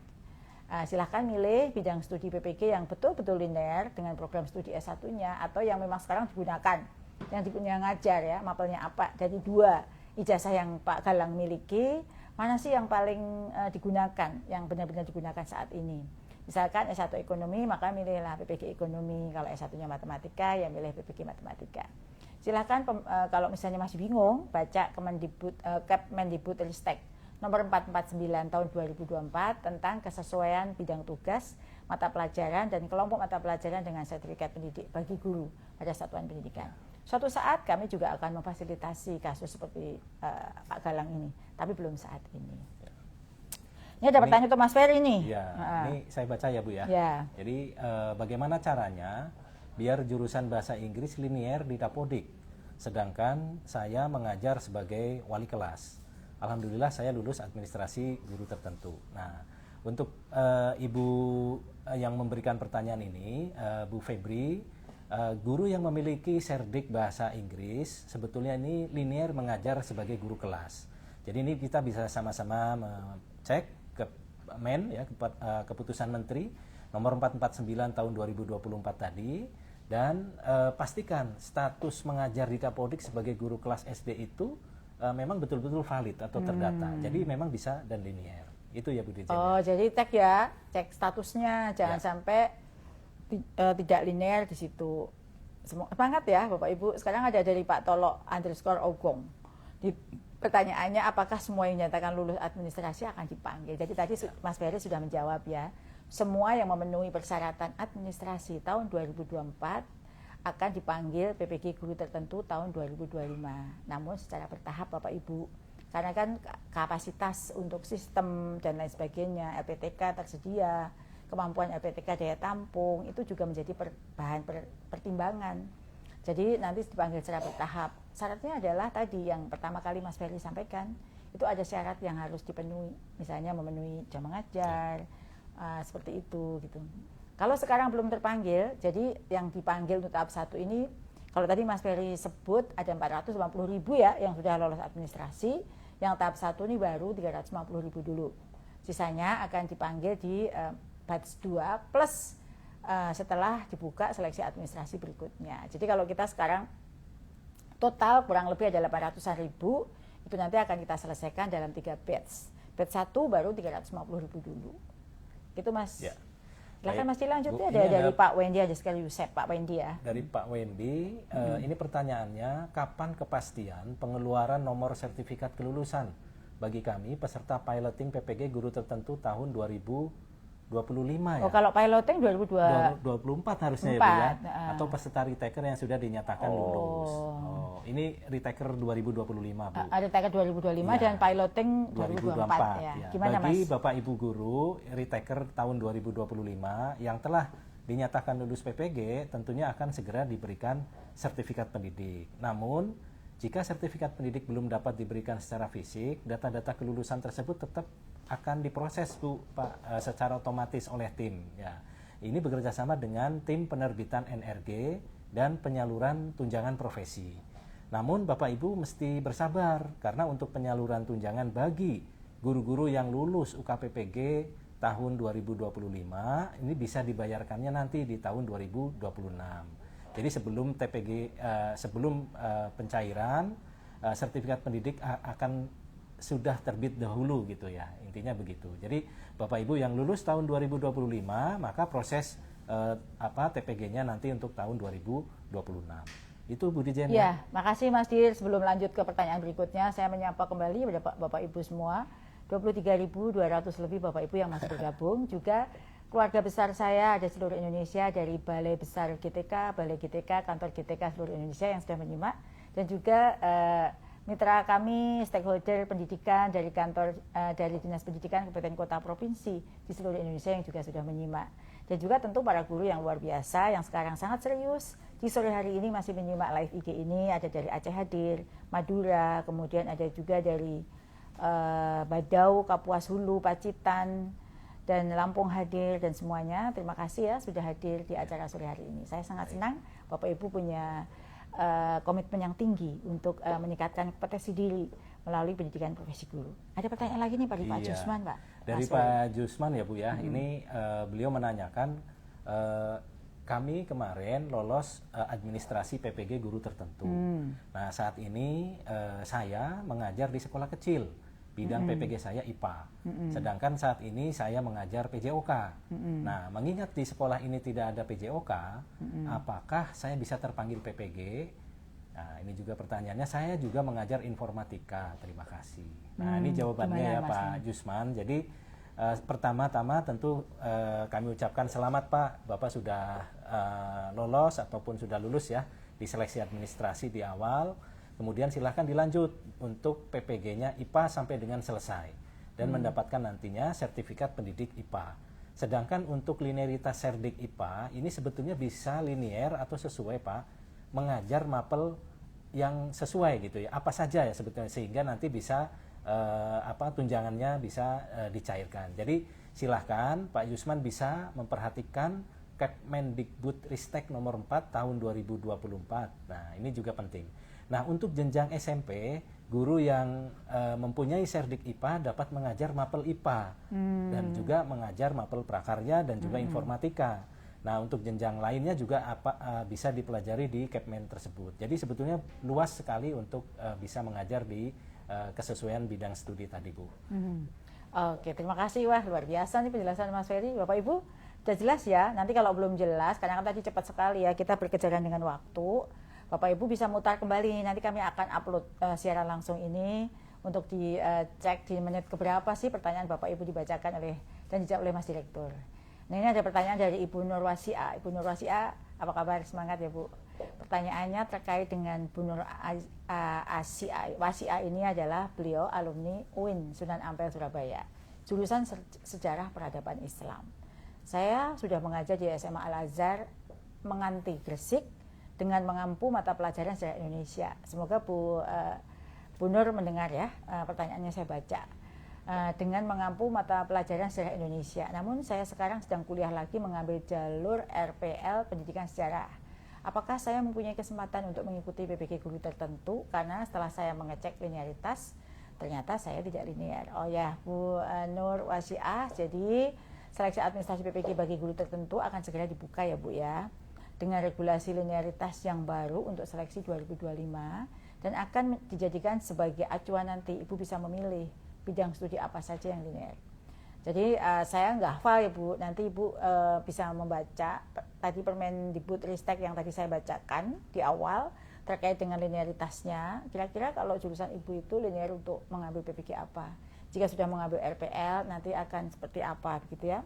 Silahkan milih bidang studi PPG yang betul-betul linear dengan program studi S1-nya, atau yang memang sekarang digunakan, yang ngajar ya, mapelnya apa. Dari 2 ijazah yang Pak Galang miliki, mana sih yang paling digunakan, yang benar-benar digunakan saat ini. Misalkan S1 ekonomi, maka milihlah PPG ekonomi. Kalau S1-nya matematika, ya milih PPG matematika. Silahkan kalau misalnya masih bingung, baca Kemendikbudristek nomor 449 tahun 2024 tentang kesesuaian bidang tugas, mata pelajaran, dan kelompok mata pelajaran dengan sertifikat pendidik bagi guru pada satuan pendidikan. Suatu saat kami juga akan memfasilitasi kasus seperti Pak Galang ini, tapi belum saat ini. Ini ada pertanyaan untuk Mas Ferry nih. Ya, ini saya baca ya Bu ya. Ya. Jadi bagaimana caranya biar jurusan bahasa Inggris linier di Dapodik, sedangkan saya mengajar sebagai wali kelas. Alhamdulillah saya lulus administrasi guru tertentu. Nah, untuk Ibu yang memberikan pertanyaan ini, Bu Febri, guru yang memiliki serdik bahasa Inggris sebetulnya ini linier mengajar sebagai guru kelas. Jadi ini kita bisa sama-sama cek ke Men ya, keputusan Menteri nomor 449 tahun 2024 tadi, dan pastikan status mengajar di Dapodik sebagai guru kelas SD itu memang betul-betul valid atau terdata. Jadi memang bisa dan linier. Itu ya Bu Dirjen. Oh, jadi cek statusnya, jangan sampai tidak linear di situ. Semangat ya Bapak Ibu. Sekarang ada dari Pak Tolok underscore Ogong. Pertanyaannya, apakah semua yang dinyatakan lulus administrasi akan dipanggil? Jadi tadi Mas Ferry sudah menjawab ya. Semua yang memenuhi persyaratan administrasi tahun 2024 akan dipanggil PPG guru tertentu tahun 2025. Namun secara bertahap Bapak Ibu. Karena kan kapasitas untuk sistem dan lain sebagainya, LPTK tersedia, kemampuan LPTK daya tampung, itu juga menjadi bahan pertimbangan. Jadi nanti dipanggil secara bertahap. Syaratnya adalah tadi yang pertama kali Mas Ferry sampaikan, itu ada syarat yang harus dipenuhi. Misalnya memenuhi jam mengajar, seperti itu gitu. Kalau sekarang belum terpanggil, jadi yang dipanggil untuk tahap 1 ini, kalau tadi Mas Ferry sebut ada 450.000 ya yang sudah lolos administrasi, yang tahap 1 ini baru 350.000 dulu. Sisanya akan dipanggil di batch 2 plus setelah dibuka seleksi administrasi berikutnya. Jadi kalau kita sekarang total kurang lebih ada 800.000, itu nanti akan kita selesaikan dalam 3 batch. Batch 1 baru 350.000 dulu. Gitu Mas. Ya. Silahkan Mas lanjut ya, dari Pak Wendy aja sekali Yusef, Pak Wendy ya. Dari Pak Wendy, ini pertanyaannya, kapan kepastian pengeluaran nomor sertifikat kelulusan bagi kami peserta piloting PPG guru tertentu tahun 2025 ya? Oh, kalau piloting 2024 harusnya ya Bu ya? Atau peserta retaker yang sudah dinyatakan lulus. Ini retaker 2025 Bu. Retaker 2025 ya. Dan piloting 2024 ya. Gimana Bagi Mas? Bapak Ibu guru retaker tahun 2025 yang telah dinyatakan lulus PPG, tentunya akan segera diberikan sertifikat pendidik. Namun jika sertifikat pendidik belum dapat diberikan secara fisik, data-data kelulusan tersebut tetap akan diproses Bu Pak secara otomatis oleh tim ya. Ini bekerjasama dengan tim penerbitan NRG dan penyaluran tunjangan profesi. Namun Bapak Ibu mesti bersabar karena untuk penyaluran tunjangan bagi guru-guru yang lulus UKPPG tahun 2025 ini bisa dibayarkannya nanti di tahun 2026. Jadi sebelum pencairan sertifikat pendidik akan sudah terbit dahulu gitu ya. Intinya begitu. Jadi Bapak Ibu yang lulus tahun 2025 maka proses TPG-nya nanti untuk tahun 2026. Itu Bu Dirjen. Ya, makasih Mas Dir. Sebelum lanjut ke pertanyaan berikutnya, saya menyapa kembali kepada Bapak Ibu semua. 23.200 lebih Bapak Ibu yang masih bergabung. Juga keluarga besar saya ada seluruh Indonesia, dari Balai Besar GTK, Balai GTK, Kantor GTK seluruh Indonesia yang sudah menyimak. Dan juga mitra kami, stakeholder pendidikan dari kantor dari Dinas Pendidikan Kabupaten Kota Provinsi di seluruh Indonesia yang juga sudah menyimak. Dan juga tentu para guru yang luar biasa yang sekarang sangat serius di sore hari ini masih menyimak live IG ini. Ada dari Aceh hadir, Madura, kemudian ada juga dari Badau, Kapuas Hulu, Pacitan, dan Lampung hadir, dan semuanya terima kasih ya sudah hadir di acara sore hari ini. Saya sangat senang Bapak Ibu punya komitmen yang tinggi untuk meningkatkan kompetensi diri melalui pendidikan profesi guru. Ada pertanyaan lagi nih Pak Jusman, Pak. Dari Pak Jusman ya Bu ya, ini beliau menanyakan kami kemarin lolos administrasi PPG guru tertentu. Nah saat ini saya mengajar di sekolah kecil, bidang PPG saya IPA. Sedangkan saat ini saya mengajar PJOK. Nah, mengingat di sekolah ini tidak ada PJOK, apakah saya bisa terpanggil PPG? Nah, ini juga pertanyaannya. Saya juga mengajar informatika. Terima kasih. Nah, ini jawabannya ya Pak Jusman. Jadi pertama-tama tentu kami ucapkan selamat Pak, Bapak sudah lolos ataupun sudah lulus ya di seleksi administrasi di awal. Kemudian silahkan dilanjut untuk PPG-nya IPA sampai dengan selesai dan mendapatkan nantinya sertifikat pendidik IPA. Sedangkan untuk linearitas Serdik IPA ini sebetulnya bisa linear atau sesuai Pak, mengajar mapel yang sesuai gitu ya, apa saja ya sebetulnya, sehingga nanti bisa tunjangannya bisa dicairkan. Jadi silahkan Pak Jusman bisa memperhatikan Kepmendikbudristek nomor 4 tahun 2024. Nah ini juga penting. Nah untuk jenjang SMP, guru yang mempunyai Serdik IPA dapat mengajar mapel IPA dan juga mengajar mapel prakarya dan juga informatika. Nah untuk jenjang lainnya juga bisa dipelajari di Kepmen tersebut. Jadi sebetulnya luas sekali untuk bisa mengajar di kesesuaian bidang studi tadi Bu. Oke, terima kasih. Wah luar biasa nih penjelasan Mas Ferry. Bapak Ibu sudah jelas ya. Nanti kalau belum jelas, karena kan tadi cepat sekali ya, kita berkejaran dengan waktu. Bapak Ibu bisa mutar kembali, nanti kami akan upload siaran langsung ini untuk dicek di menit keberapa sih pertanyaan Bapak Ibu dibacakan dan dijawab oleh Mas Direktur. Nah ini ada pertanyaan dari Ibu Nur Wasia. Ibu Nur Wasia, apa kabar? Semangat ya Bu. Pertanyaannya terkait dengan Bu Nur Wasia ini adalah beliau alumni UIN Sunan Ampel Surabaya, jurusan Sejarah Peradaban Islam. Saya sudah mengajar di SMA Al-Azhar Menganti Gresik dengan mengampu mata pelajaran sejarah Indonesia. Semoga Bu Nur mendengar ya, pertanyaannya saya baca. Dengan mengampu mata pelajaran sejarah Indonesia. Namun saya sekarang sedang kuliah lagi mengambil jalur RPL Pendidikan Sejarah. Apakah saya mempunyai kesempatan untuk mengikuti PPG guru tertentu? Karena setelah saya mengecek linearitas, ternyata saya tidak linear. Oh ya, Bu Nur Wasiah, jadi seleksi administrasi PPG bagi guru tertentu akan segera dibuka ya Bu ya, dengan regulasi linearitas yang baru untuk seleksi 2025 dan akan dijadikan sebagai acuan nanti Ibu bisa memilih bidang studi apa saja yang linear. Jadi saya nggak hafal ya Bu, nanti Ibu bisa membaca tadi Permendikbudristek yang tadi saya bacakan di awal terkait dengan linearitasnya. Kira-kira kalau jurusan Ibu itu linear untuk mengambil PPG apa? Jika sudah mengambil RPL nanti akan seperti apa begitu ya.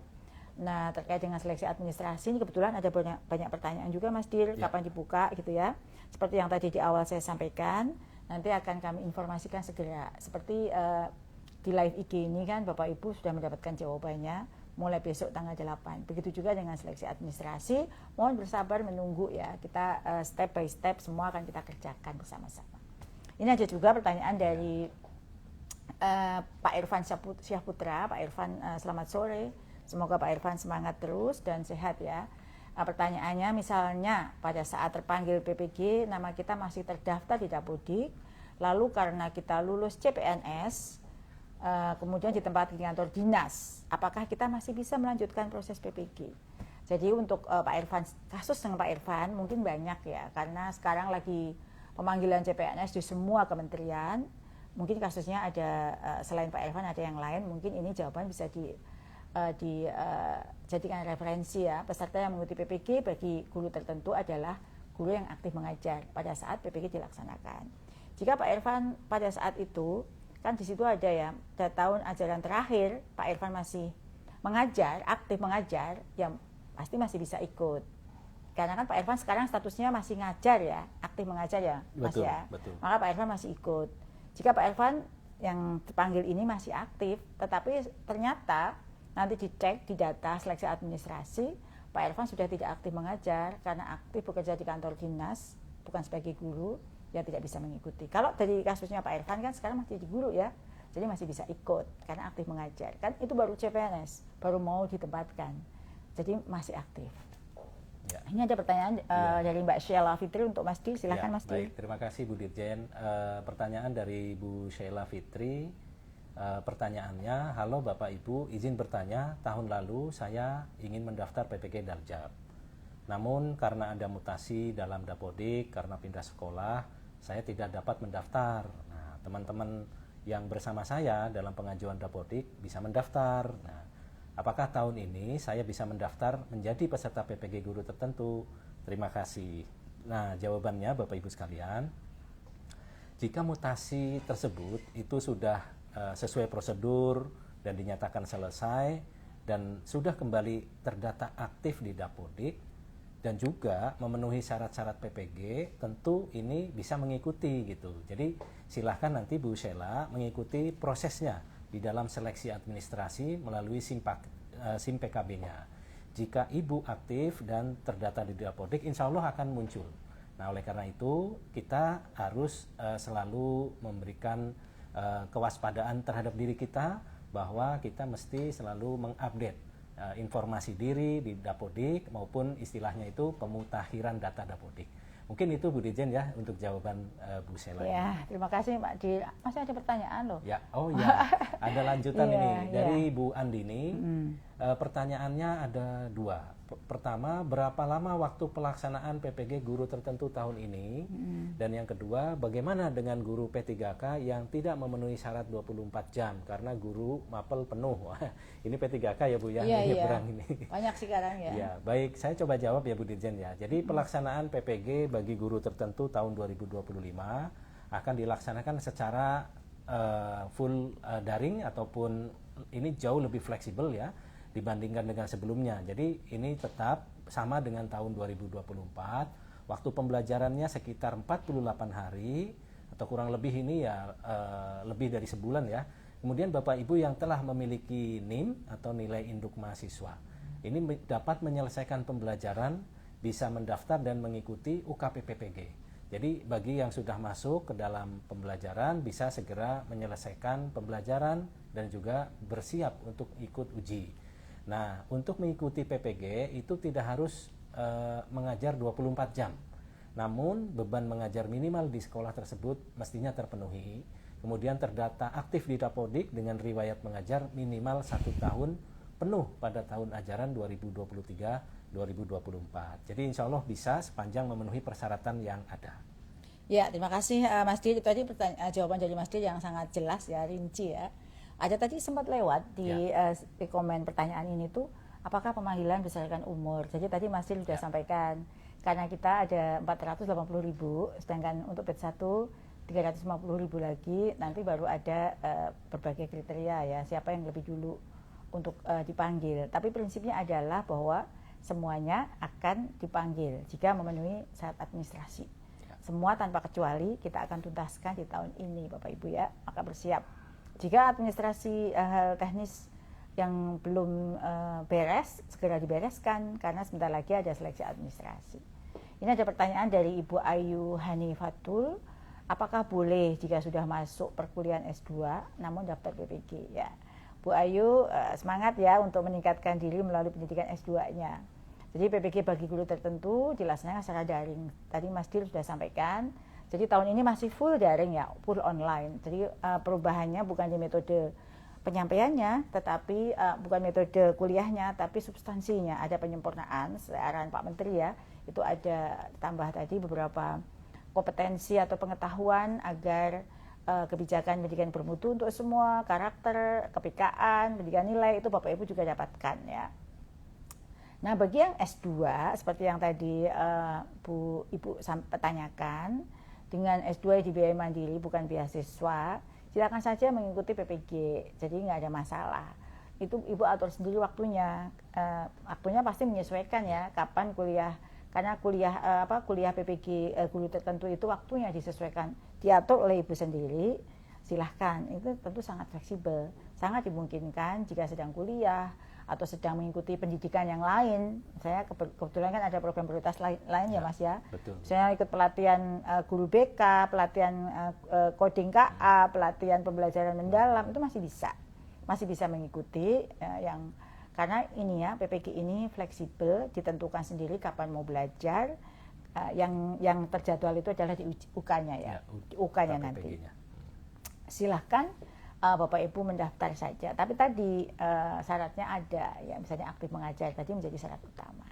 Nah terkait dengan seleksi administrasi ini kebetulan ada banyak pertanyaan juga Mas Dir, kapan dibuka gitu ya. Seperti yang tadi di awal saya sampaikan, nanti akan kami informasikan segera. Seperti di live IG ini kan Bapak Ibu sudah mendapatkan jawabannya mulai besok tanggal 8. Begitu juga dengan seleksi administrasi, mohon bersabar menunggu ya. Kita step by step semua akan kita kerjakan bersama-sama. Ini ada juga pertanyaan dari Pak Irfan Syahputra. Pak Irfan, selamat sore. Semoga Pak Irfan semangat terus dan sehat ya. Pertanyaannya misalnya pada saat terpanggil PPG nama kita masih terdaftar di Dapodik, lalu karena kita lulus CPNS kemudian ditempati di kantor dinas, apakah kita masih bisa melanjutkan proses PPG? Jadi untuk Pak Irfan, kasus dengan Pak Irfan mungkin banyak ya, karena sekarang lagi pemanggilan CPNS di semua kementerian. Mungkin kasusnya ada selain Pak Irfan ada yang lain, mungkin ini jawaban bisa dijadikan referensi ya. Peserta yang mengikuti PPG bagi guru tertentu adalah guru yang aktif mengajar pada saat PPG dilaksanakan. Jika Pak Irfan pada saat itu, kan di situ ada ya, pada tahun ajaran terakhir Pak Irfan masih mengajar, aktif mengajar, ya pasti masih bisa ikut. Karena kan Pak Irfan sekarang statusnya masih ngajar ya, aktif mengajar ya, Mas ya. Betul. Maka Pak Irfan masih ikut. Jika Pak Irfan yang dipanggil ini masih aktif, tetapi ternyata nanti dicek di data seleksi administrasi, Pak Irfan sudah tidak aktif mengajar karena aktif bekerja di kantor dinas, bukan sebagai guru, ya tidak bisa mengikuti. Kalau dari kasusnya Pak Irfan kan sekarang masih jadi guru ya, jadi masih bisa ikut karena aktif mengajar. Kan itu baru CPNS, baru mau ditempatkan, jadi masih aktif. Ya. Ini ada pertanyaan dari Mbak Sheila Fitri untuk Mas Di, silakan Mas Di. Baik, terima kasih Bu Dirjen. Pertanyaan dari Bu Sheila Fitri, pertanyaannya, halo Bapak Ibu, izin bertanya, tahun lalu saya ingin mendaftar PPG Daljab. Namun karena ada mutasi dalam Dapodik, karena pindah sekolah, saya tidak dapat mendaftar. Nah, teman-teman yang bersama saya dalam pengajuan Dapodik bisa mendaftar. Nah, apakah tahun ini saya bisa mendaftar menjadi peserta PPG guru tertentu? Terima kasih. Nah, jawabannya Bapak Ibu sekalian, jika mutasi tersebut itu sudah sesuai prosedur dan dinyatakan selesai dan sudah kembali terdata aktif di Dapodik dan juga memenuhi syarat-syarat PPG, tentu ini bisa mengikuti gitu. Jadi silahkan nanti Bu Sheila mengikuti prosesnya di dalam seleksi administrasi melalui SIM PKB-nya. Jika Ibu aktif dan terdata di Dapodik, insya Allah akan muncul. Nah, oleh karena itu kita harus selalu memberikan kewaspadaan terhadap diri kita bahwa kita mesti selalu mengupdate informasi diri di Dapodik maupun istilahnya itu pemutakhiran data Dapodik. Mungkin itu Bu Dirjen ya untuk jawaban Bu Sheila. Ya, terima kasih Mbak Di. Masih ada pertanyaan loh. Ya, oh ya, ada lanjutan ini dari Bu Andini. Pertanyaannya ada dua. Pertama, berapa lama waktu pelaksanaan PPG guru tertentu tahun ini? Dan yang kedua, bagaimana dengan guru P3K yang tidak memenuhi syarat 24 jam karena guru mapel penuh? Ini P3K ya Bu ya, nyebrang ini. Banyak sekarang ya. Ya, baik, saya coba jawab ya Bu Dirjen ya. Jadi pelaksanaan PPG bagi guru tertentu tahun 2025 akan dilaksanakan secara full daring ataupun ini jauh lebih fleksibel ya dibandingkan dengan sebelumnya. Jadi ini tetap sama dengan tahun 2024. Waktu pembelajarannya sekitar 48 hari atau kurang lebih ini ya lebih dari sebulan ya. Kemudian Bapak Ibu yang telah memiliki NIM atau nilai induk mahasiswa ini dapat menyelesaikan pembelajaran, bisa mendaftar dan mengikuti UKP PPG. Jadi bagi yang sudah masuk ke dalam pembelajaran bisa segera menyelesaikan pembelajaran dan juga bersiap untuk ikut uji. Nah, untuk mengikuti PPG itu tidak harus mengajar 24 jam. Namun, beban mengajar minimal di sekolah tersebut mestinya terpenuhi. Kemudian terdata aktif di Dapodik dengan riwayat mengajar minimal 1 tahun penuh pada tahun ajaran 2023-2024. Jadi insya Allah bisa sepanjang memenuhi persyaratan yang ada. Ya, terima kasih Mas Di. Itu tadi jawaban dari Mas Di yang sangat jelas ya, rinci ya. Ada tadi sempat lewat di komen pertanyaan ini tuh, apakah pemanggilan berdasarkan umur? Jadi tadi Mas Dil sudah sampaikan, karena kita ada 480.000, sedangkan untuk batch 1 350.000 lagi, nanti baru ada berbagai kriteria ya, siapa yang lebih dulu untuk dipanggil. Tapi prinsipnya adalah bahwa semuanya akan dipanggil jika memenuhi syarat administrasi. Semua tanpa kecuali kita akan tuntaskan di tahun ini Bapak Ibu ya, maka bersiap. Jika administrasi hal teknis yang belum beres, segera dibereskan karena sebentar lagi ada seleksi administrasi. Ini ada pertanyaan dari Ibu Ayu Hanifatul, apakah boleh jika sudah masuk perkuliahan S2 namun daftar PPG? Ya, Bu Ayu semangat ya untuk meningkatkan diri melalui pendidikan S2-nya. Jadi PPG bagi guru tertentu dilaksanakan secara daring. Tadi Mas Dil sudah sampaikan. Jadi tahun ini masih full daring ya, full online. Jadi perubahannya bukan di metode penyampaiannya, tetapi bukan metode kuliahnya, tapi substansinya. Ada penyempurnaan, arahan Pak Menteri ya, itu ada tambah tadi beberapa kompetensi atau pengetahuan agar kebijakan pendidikan bermutu untuk semua, karakter, kepekaan, pendidikan nilai itu Bapak Ibu juga dapatkan ya. Nah, bagi yang S2 seperti yang tadi Ibu tanyakan, dengan S2 dibiayai mandiri bukan beasiswa, silakan saja mengikuti PPG. Jadi nggak ada masalah. Itu Ibu atur sendiri waktunya. Waktunya pasti menyesuaikan ya kapan kuliah, karena kuliah PPG guru tertentu itu waktunya disesuaikan, diatur oleh Ibu sendiri. Silahkan, itu tentu sangat fleksibel, sangat dimungkinkan jika sedang kuliah atau sedang mengikuti pendidikan yang lain. Saya kebetulan kan ada program prioritas lain ya Mas ya. Betul. Saya ikut pelatihan guru BK, pelatihan coding KA, pelatihan pembelajaran mendalam, itu masih bisa mengikuti karena ini ya PPG ini fleksibel, ditentukan sendiri kapan mau belajar. Yang terjadwal itu adalah di UK-nya ya, UK-nya nanti. Silahkan Bapak Ibu mendaftar saja. Tapi tadi syaratnya ada ya, misalnya aktif mengajar tadi menjadi syarat utama.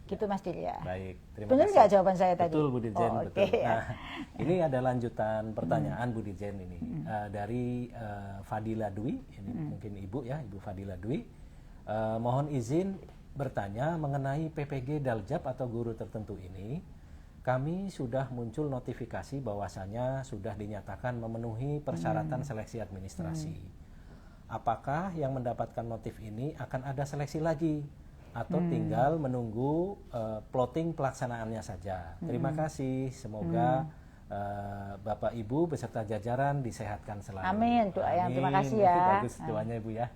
Gitu Mas Dirya. Baik, terima Benar kasih. nggak jawaban saya tadi? Betul Bu Dirjen, betul. Okay. Nah, ini ada lanjutan pertanyaan Bu Dirjen ini dari Fadila Dwi, ini mungkin Ibu ya, Ibu Fadila Dwi. Mohon izin bertanya mengenai PPG Daljab atau guru tertentu ini. Kami sudah muncul notifikasi bahwasannya sudah dinyatakan memenuhi persyaratan seleksi administrasi. Apakah yang mendapatkan notif ini akan ada seleksi lagi atau tinggal menunggu plotting pelaksanaannya saja? Terima kasih. Semoga Bapak Ibu beserta jajaran disehatkan selalu. Amin. Doa yang terima kasih ya. Itu bagus doanya Ibu ya.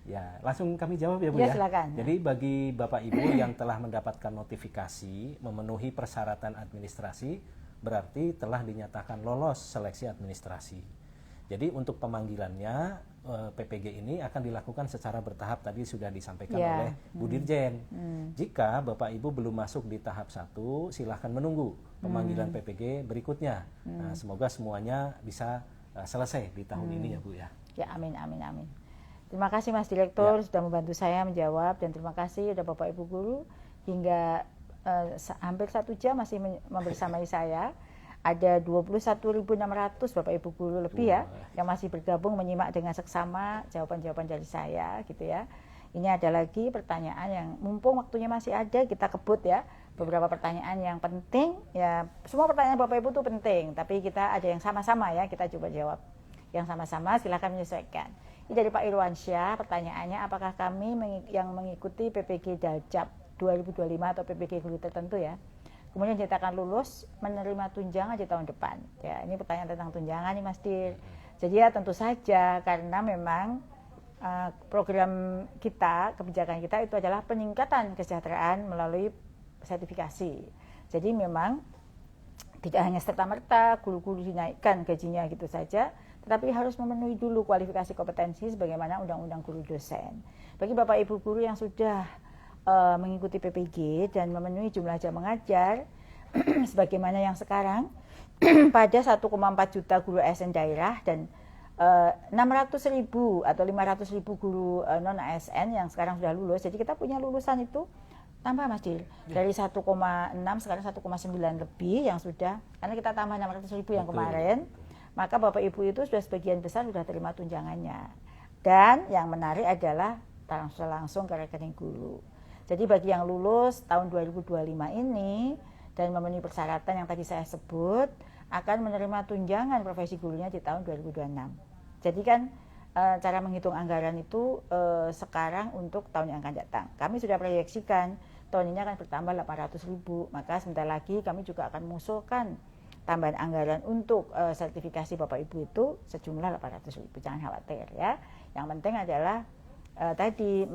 Ya, langsung kami jawab ya Bu ya. Silakan. Jadi bagi Bapak Ibu yang telah mendapatkan notifikasi memenuhi persyaratan administrasi, berarti telah dinyatakan lolos seleksi administrasi. Jadi untuk pemanggilannya PPG ini akan dilakukan secara bertahap, tadi sudah disampaikan oleh Bu Dirjen. Jika Bapak Ibu belum masuk di tahap 1, silahkan menunggu pemanggilan PPG berikutnya. Nah, semoga semuanya bisa selesai di tahun ini ya Bu ya. Ya, amin, amin, amin. Terima kasih Mas Direktur sudah membantu saya menjawab, dan terima kasih sudah Bapak Ibu Guru hingga hampir 1 jam masih membersamai saya. Ada 21.600 Bapak Ibu Guru lebih ya yang masih bergabung menyimak dengan seksama jawaban-jawaban dari saya gitu ya. Ini ada lagi pertanyaan yang mumpung waktunya masih ada, kita kebut ya beberapa pertanyaan yang penting ya. Semua pertanyaan Bapak Ibu itu penting, tapi kita ada yang sama-sama ya, kita coba jawab yang sama-sama, silakan menyesuaikan. Ini dari Pak Irwansyah, pertanyaannya apakah kami yang mengikuti PPG Daljab 2025 atau PPG guru tertentu ya, kemudian dinyatakan lulus menerima tunjangan di tahun depan. Ya, ini pertanyaan tentang tunjangan nih Mas Dir. Jadi ya tentu saja karena memang program kita, kebijakan kita itu adalah peningkatan kesejahteraan melalui sertifikasi. Jadi memang tidak hanya serta-merta guru-guru dinaikkan gajinya gitu saja, tetapi harus memenuhi dulu kualifikasi kompetensi sebagaimana Undang-Undang Guru Dosen. Bagi Bapak Ibu Guru yang sudah mengikuti PPG dan memenuhi jumlah jam mengajar sebagaimana yang sekarang pada 1,4 juta guru ASN daerah dan 600.000 atau 500.000 guru non ASN yang sekarang sudah lulus. Jadi kita punya lulusan itu tambah Mas Dir, dari 1,6 sekarang 1,9 lebih yang sudah, karena kita tambah 600.000 yang kemarin, maka Bapak Ibu itu sudah sebagian besar sudah terima tunjangannya. Dan yang menarik adalah transfer langsung ke rekening guru. Jadi bagi yang lulus tahun 2025 ini dan memenuhi persyaratan yang tadi saya sebut, akan menerima tunjangan profesi gurunya di tahun 2026. Jadi kan cara menghitung anggaran itu sekarang untuk tahun yang akan datang. Kami sudah proyeksikan tahun ini akan bertambah 800.000, maka sebentar lagi kami juga akan mengusulkan tambahan anggaran untuk sertifikasi Bapak Ibu itu sejumlah 800.000. Jangan khawatir ya. Yang penting adalah tadi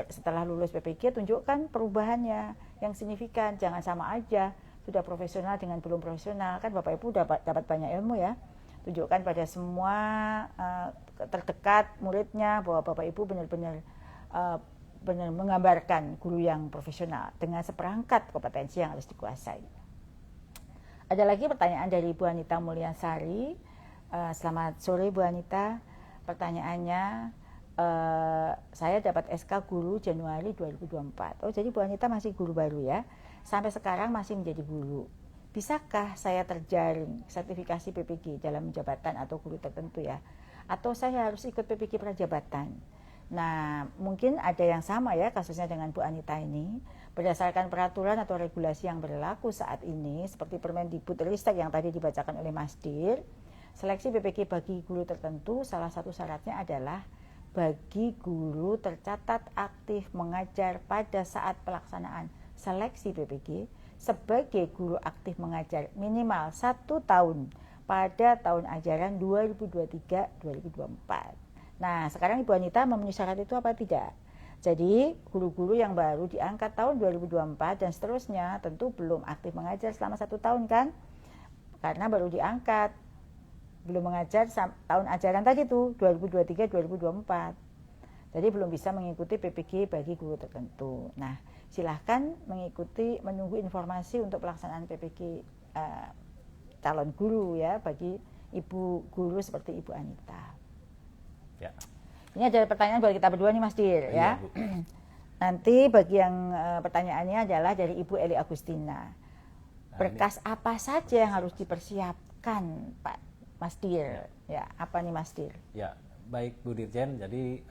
setelah lulus PPG tunjukkan perubahannya yang signifikan, jangan sama aja sudah profesional dengan belum profesional. Kan Bapak Ibu dapat banyak ilmu ya. Tunjukkan pada semua terdekat muridnya bahwa Bapak Ibu benar-benar menggambarkan guru yang profesional dengan seperangkat kompetensi yang harus dikuasai. Ada lagi pertanyaan dari Bu Anita Mulyansari. Selamat sore Bu Anita. Pertanyaannya, saya dapat SK guru Januari 2024. Oh, jadi Bu Anita masih guru baru ya. Sampai sekarang masih menjadi guru. bisakah saya terjaring sertifikasi PPG dalam jabatan atau guru tertentu ya? Atau saya harus ikut PPG prajabatan? Nah, mungkin ada yang sama ya kasusnya dengan Bu Anita ini. Berdasarkan peraturan atau regulasi yang berlaku saat ini, seperti Permendikbudristek yang tadi dibacakan oleh Mas Dir, seleksi PPG bagi guru tertentu salah satu syaratnya adalah bagi guru tercatat aktif mengajar pada saat pelaksanaan seleksi PPG sebagai guru aktif mengajar minimal 1 tahun pada tahun ajaran 2023-2024. Nah, sekarang Ibu Anita memenuhi syarat itu apa tidak? Jadi, guru-guru yang baru diangkat tahun 2024 dan seterusnya tentu belum aktif mengajar selama 1 tahun kan? Karena baru diangkat, belum mengajar tahun ajaran tadi tuh 2023-2024. Jadi belum bisa mengikuti PPG bagi guru tertentu. Nah, silahkan menunggu informasi untuk pelaksanaan PPG calon guru ya bagi ibu guru seperti Ibu Anita. Ya. Ini ada pertanyaan buat kita berdua nih Mas Dir ya. Nanti bagi yang pertanyaannya adalah dari Ibu Eli Agustina. Berkas apa saja yang harus dipersiapkan Pak Mas Dir? Ya, apa nih Mas Dir? Ya, baik Bu Dirjen. Jadi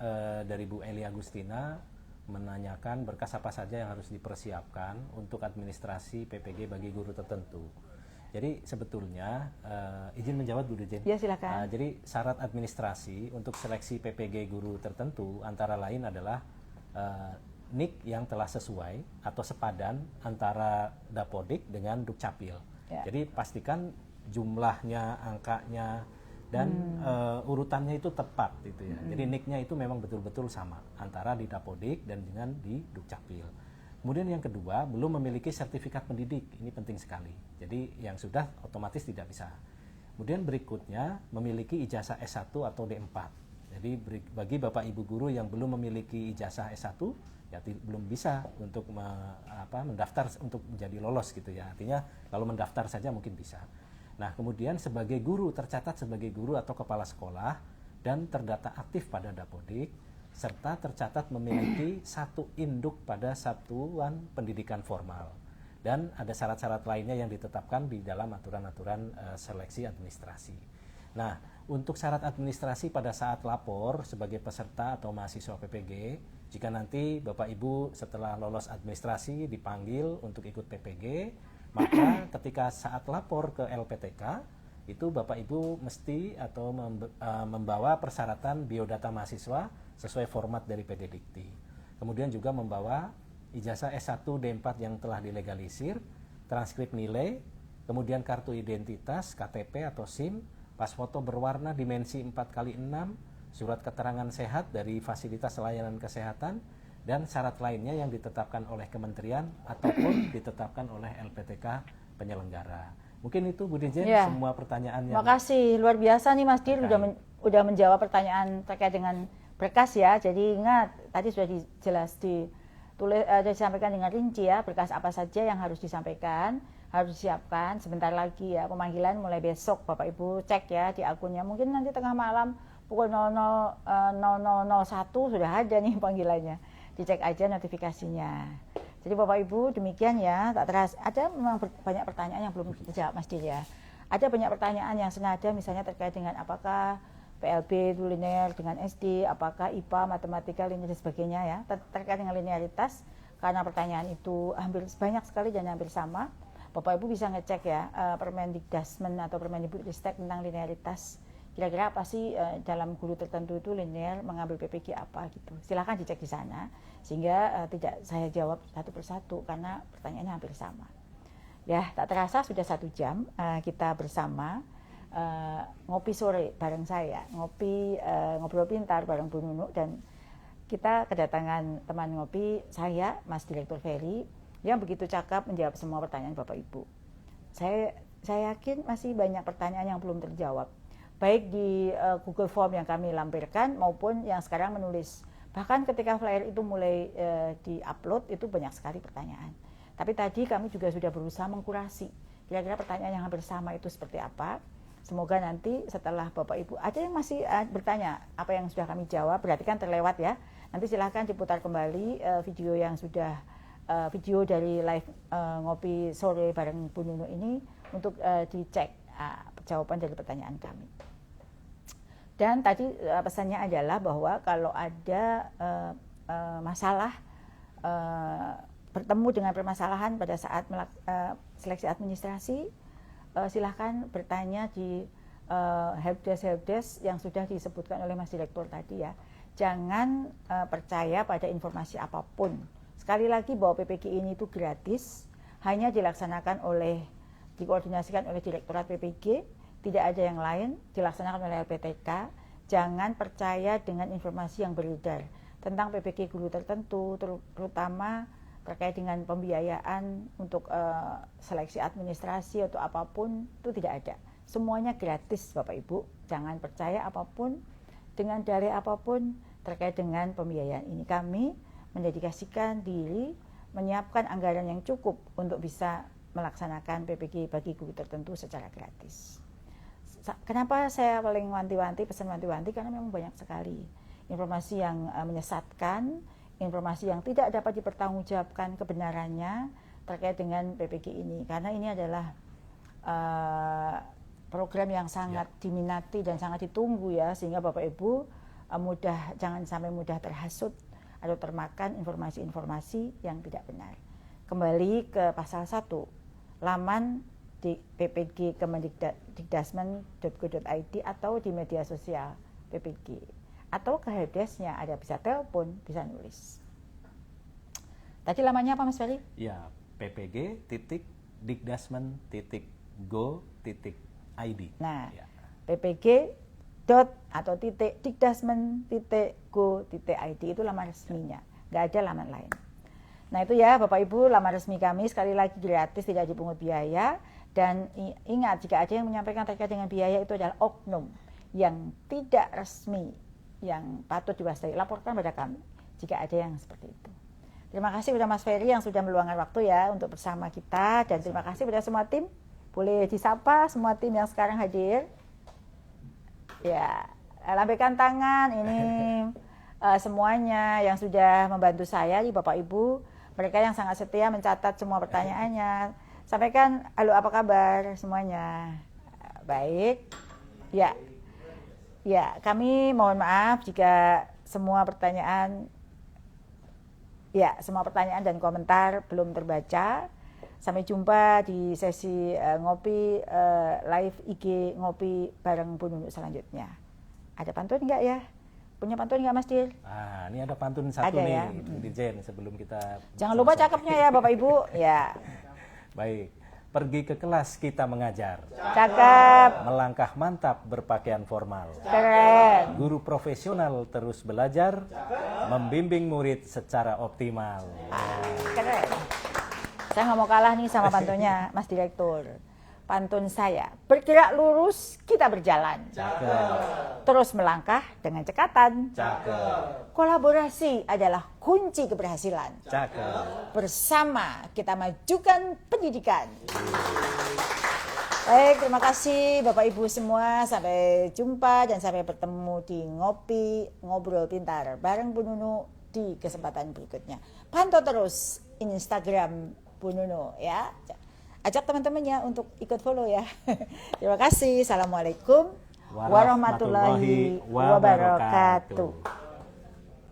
dari Bu Eli Agustina menanyakan berkas apa saja yang harus dipersiapkan untuk administrasi PPG bagi guru tertentu. Jadi sebetulnya izin menjawab Bu Dirjen. Ya, silakan. Jadi syarat administrasi untuk seleksi PPG guru tertentu antara lain adalah NIK yang telah sesuai atau sepadan antara Dapodik dengan Dukcapil. Ya. Jadi pastikan jumlahnya, angkanya, dan urutannya itu tepat gitu ya. Jadi NIK-nya itu memang betul-betul sama antara di Dapodik dan dengan di Dukcapil. Kemudian yang kedua, belum memiliki sertifikat pendidik. Ini penting sekali. Jadi yang sudah otomatis tidak bisa. Kemudian berikutnya, memiliki ijazah S1 atau D4. Jadi bagi Bapak Ibu guru yang belum memiliki ijazah S1, ya belum bisa untuk mendaftar untuk menjadi lolos gitu ya. Artinya kalau mendaftar saja mungkin bisa. Nah, kemudian sebagai guru, tercatat sebagai guru atau kepala sekolah dan terdata aktif pada Dapodik, serta tercatat memiliki 1 induk pada satuan pendidikan formal. Dan ada syarat-syarat lainnya yang ditetapkan di dalam aturan-aturan seleksi administrasi. Nah, untuk syarat administrasi pada saat lapor sebagai peserta atau mahasiswa PPG, jika nanti Bapak Ibu setelah lolos administrasi dipanggil untuk ikut PPG, maka ketika saat lapor ke LPTK, itu Bapak Ibu mesti atau membawa persyaratan biodata mahasiswa sesuai format dari PD Dikti. Kemudian juga membawa ijazah S1 D4 yang telah dilegalisir, transkrip nilai, kemudian kartu identitas, KTP atau SIM, pas foto berwarna dimensi 4x6, surat keterangan sehat dari fasilitas layanan kesehatan, dan syarat lainnya yang ditetapkan oleh kementerian ataupun ditetapkan oleh LPTK penyelenggara. Mungkin itu Bu Dirjen ya. Semua pertanyaannya. Terima kasih, luar biasa nih Mas Dir udah menjawab pertanyaan terkait dengan berkas ya. Jadi ingat tadi sudah disampaikan dengan rinci ya, berkas apa saja yang harus disampaikan, harus disiapkan. Sebentar lagi ya pemanggilan mulai besok, Bapak Ibu cek ya di akunnya. Mungkin nanti tengah malam pukul 00.0001 sudah ada nih panggilannya. Dicek aja notifikasinya. Jadi Bapak Ibu demikian ya, tak terasa ada memang banyak pertanyaan yang belum dijawab Mas Dir ya. Ada banyak pertanyaan yang senada misalnya terkait dengan apakah PLB itu linear dengan SD, apakah IPA, matematika, linear dan sebagainya ya. Terkait dengan linearitas, karena pertanyaan itu hampir banyak sekali dan hampir sama, Bapak Ibu bisa ngecek ya Permendikdasmen atau Permendikbudristek tentang linearitas. Kira-kira apa sih dalam guru tertentu itu linear mengambil PPG apa gitu. Silahkan dicek di sana sehingga tidak saya jawab satu persatu karena pertanyaannya hampir sama. Ya, tak terasa sudah 1 jam kita bersama ngopi sore bareng saya, ngobrol pintar bareng Bu Nunu, dan kita kedatangan teman ngopi saya, Mas Direktur Ferry, yang begitu cakap menjawab semua pertanyaan Bapak Ibu. Saya yakin masih banyak pertanyaan yang belum terjawab, baik di Google Form yang kami lampirkan maupun yang sekarang menulis. Bahkan ketika flyer itu mulai di-upload itu banyak sekali pertanyaan. Tapi tadi kami juga sudah berusaha mengkurasi kira-kira pertanyaan yang hampir sama itu seperti apa. Semoga nanti setelah Bapak Ibu ada yang masih bertanya apa yang sudah kami jawab, berarti kan terlewat ya. Nanti silahkan diputar kembali video yang sudah video dari live ngopi sore bareng Bu Nunu ini untuk dicek jawaban dari pertanyaan kami. Dan tadi pesannya adalah bahwa kalau ada masalah, bertemu dengan permasalahan pada saat seleksi administrasi, silahkan bertanya di helpdesk yang sudah disebutkan oleh Mas Direktur tadi ya. Jangan percaya pada informasi apapun. Sekali lagi bahwa PPG ini itu gratis, hanya dikoordinasikan oleh Direktorat PPG, tidak ada yang lain, dilaksanakan oleh LPTK. Jangan percaya dengan informasi yang beredar tentang PPG guru tertentu, terutama terkait dengan pembiayaan untuk seleksi administrasi atau apapun, itu tidak ada. Semuanya gratis Bapak Ibu, jangan percaya apapun, dengan dalih apapun terkait dengan pembiayaan ini. Kami mendedikasikan diri, menyiapkan anggaran yang cukup untuk bisa melaksanakan PPG bagi guru tertentu secara gratis. Kenapa saya paling pesan wanti-wanti, karena memang banyak sekali informasi yang menyesatkan, informasi yang tidak dapat dipertanggungjawabkan kebenarannya terkait dengan PPG ini. Karena ini adalah program yang sangat diminati dan sangat ditunggu ya, sehingga Bapak Ibu jangan sampai mudah terhasut atau termakan informasi-informasi yang tidak benar. Kembali ke pasal 1, laman di PPG kemendikdasmen.go.id atau di media sosial PPG, atau ke helpdesk-nya, ada bisa telepon, bisa nulis. Tadi lamannya apa Mas Ferry? Ya, ppg.dikdasmen.go.id. Nah, ya. ppg.dikdasmen.go.id itu laman resminya, nggak ada laman lain. Nah itu ya Bapak Ibu, laman resmi kami sekali lagi gratis, tidak dipungut biaya. Dan ingat, jika ada yang menyampaikan terkait dengan biaya, itu adalah oknum yang tidak resmi, yang patut diwaspadai. Laporkan pada kami jika ada yang seperti itu. Terima kasih kepada Mas Ferry yang sudah meluangkan waktu ya untuk bersama kita, dan terima kasih kepada semua tim. Boleh disapa semua tim yang sekarang hadir. Ya, lambaikan tangan ini semuanya yang sudah membantu saya, Bapak Ibu, mereka yang sangat setia mencatat semua pertanyaannya. Sampaikan, halo apa kabar semuanya? Baik. Ya, kami mohon maaf jika semua pertanyaan dan komentar belum terbaca. Sampai jumpa di sesi ngopi live IG ngopi bareng Bu Nunu selanjutnya. Ada pantun nggak ya? Punya pantun nggak Mas Dir? Ini ada pantun satu ada, nih, ya? Dirjen, sebelum kita... Jangan lupa cakepnya ya Bapak Ibu. Ya. Baik, pergi ke kelas kita mengajar. Cakep. Melangkah mantap berpakaian formal. Keren. Guru profesional terus belajar, membimbing murid secara optimal. Keren. Saya nggak mau kalah nih sama pantunnya Mas Direktur. Pantun saya, bergerak lurus kita berjalan. Cakep. Terus melangkah dengan cekatan. Cakep. Kolaborasi adalah kunci keberhasilan. Cakep. Bersama kita majukan pendidikan. Baik, terima kasih Bapak Ibu semua. Sampai jumpa dan sampai bertemu di Ngopi Ngobrol Pintar bareng Bu Nunu di kesempatan berikutnya. Pantau terus Instagram Bu Nunu ya. Ajak teman-temannya untuk ikut follow ya. Terima kasih. Assalamualaikum warahmatullahi wabarakatuh.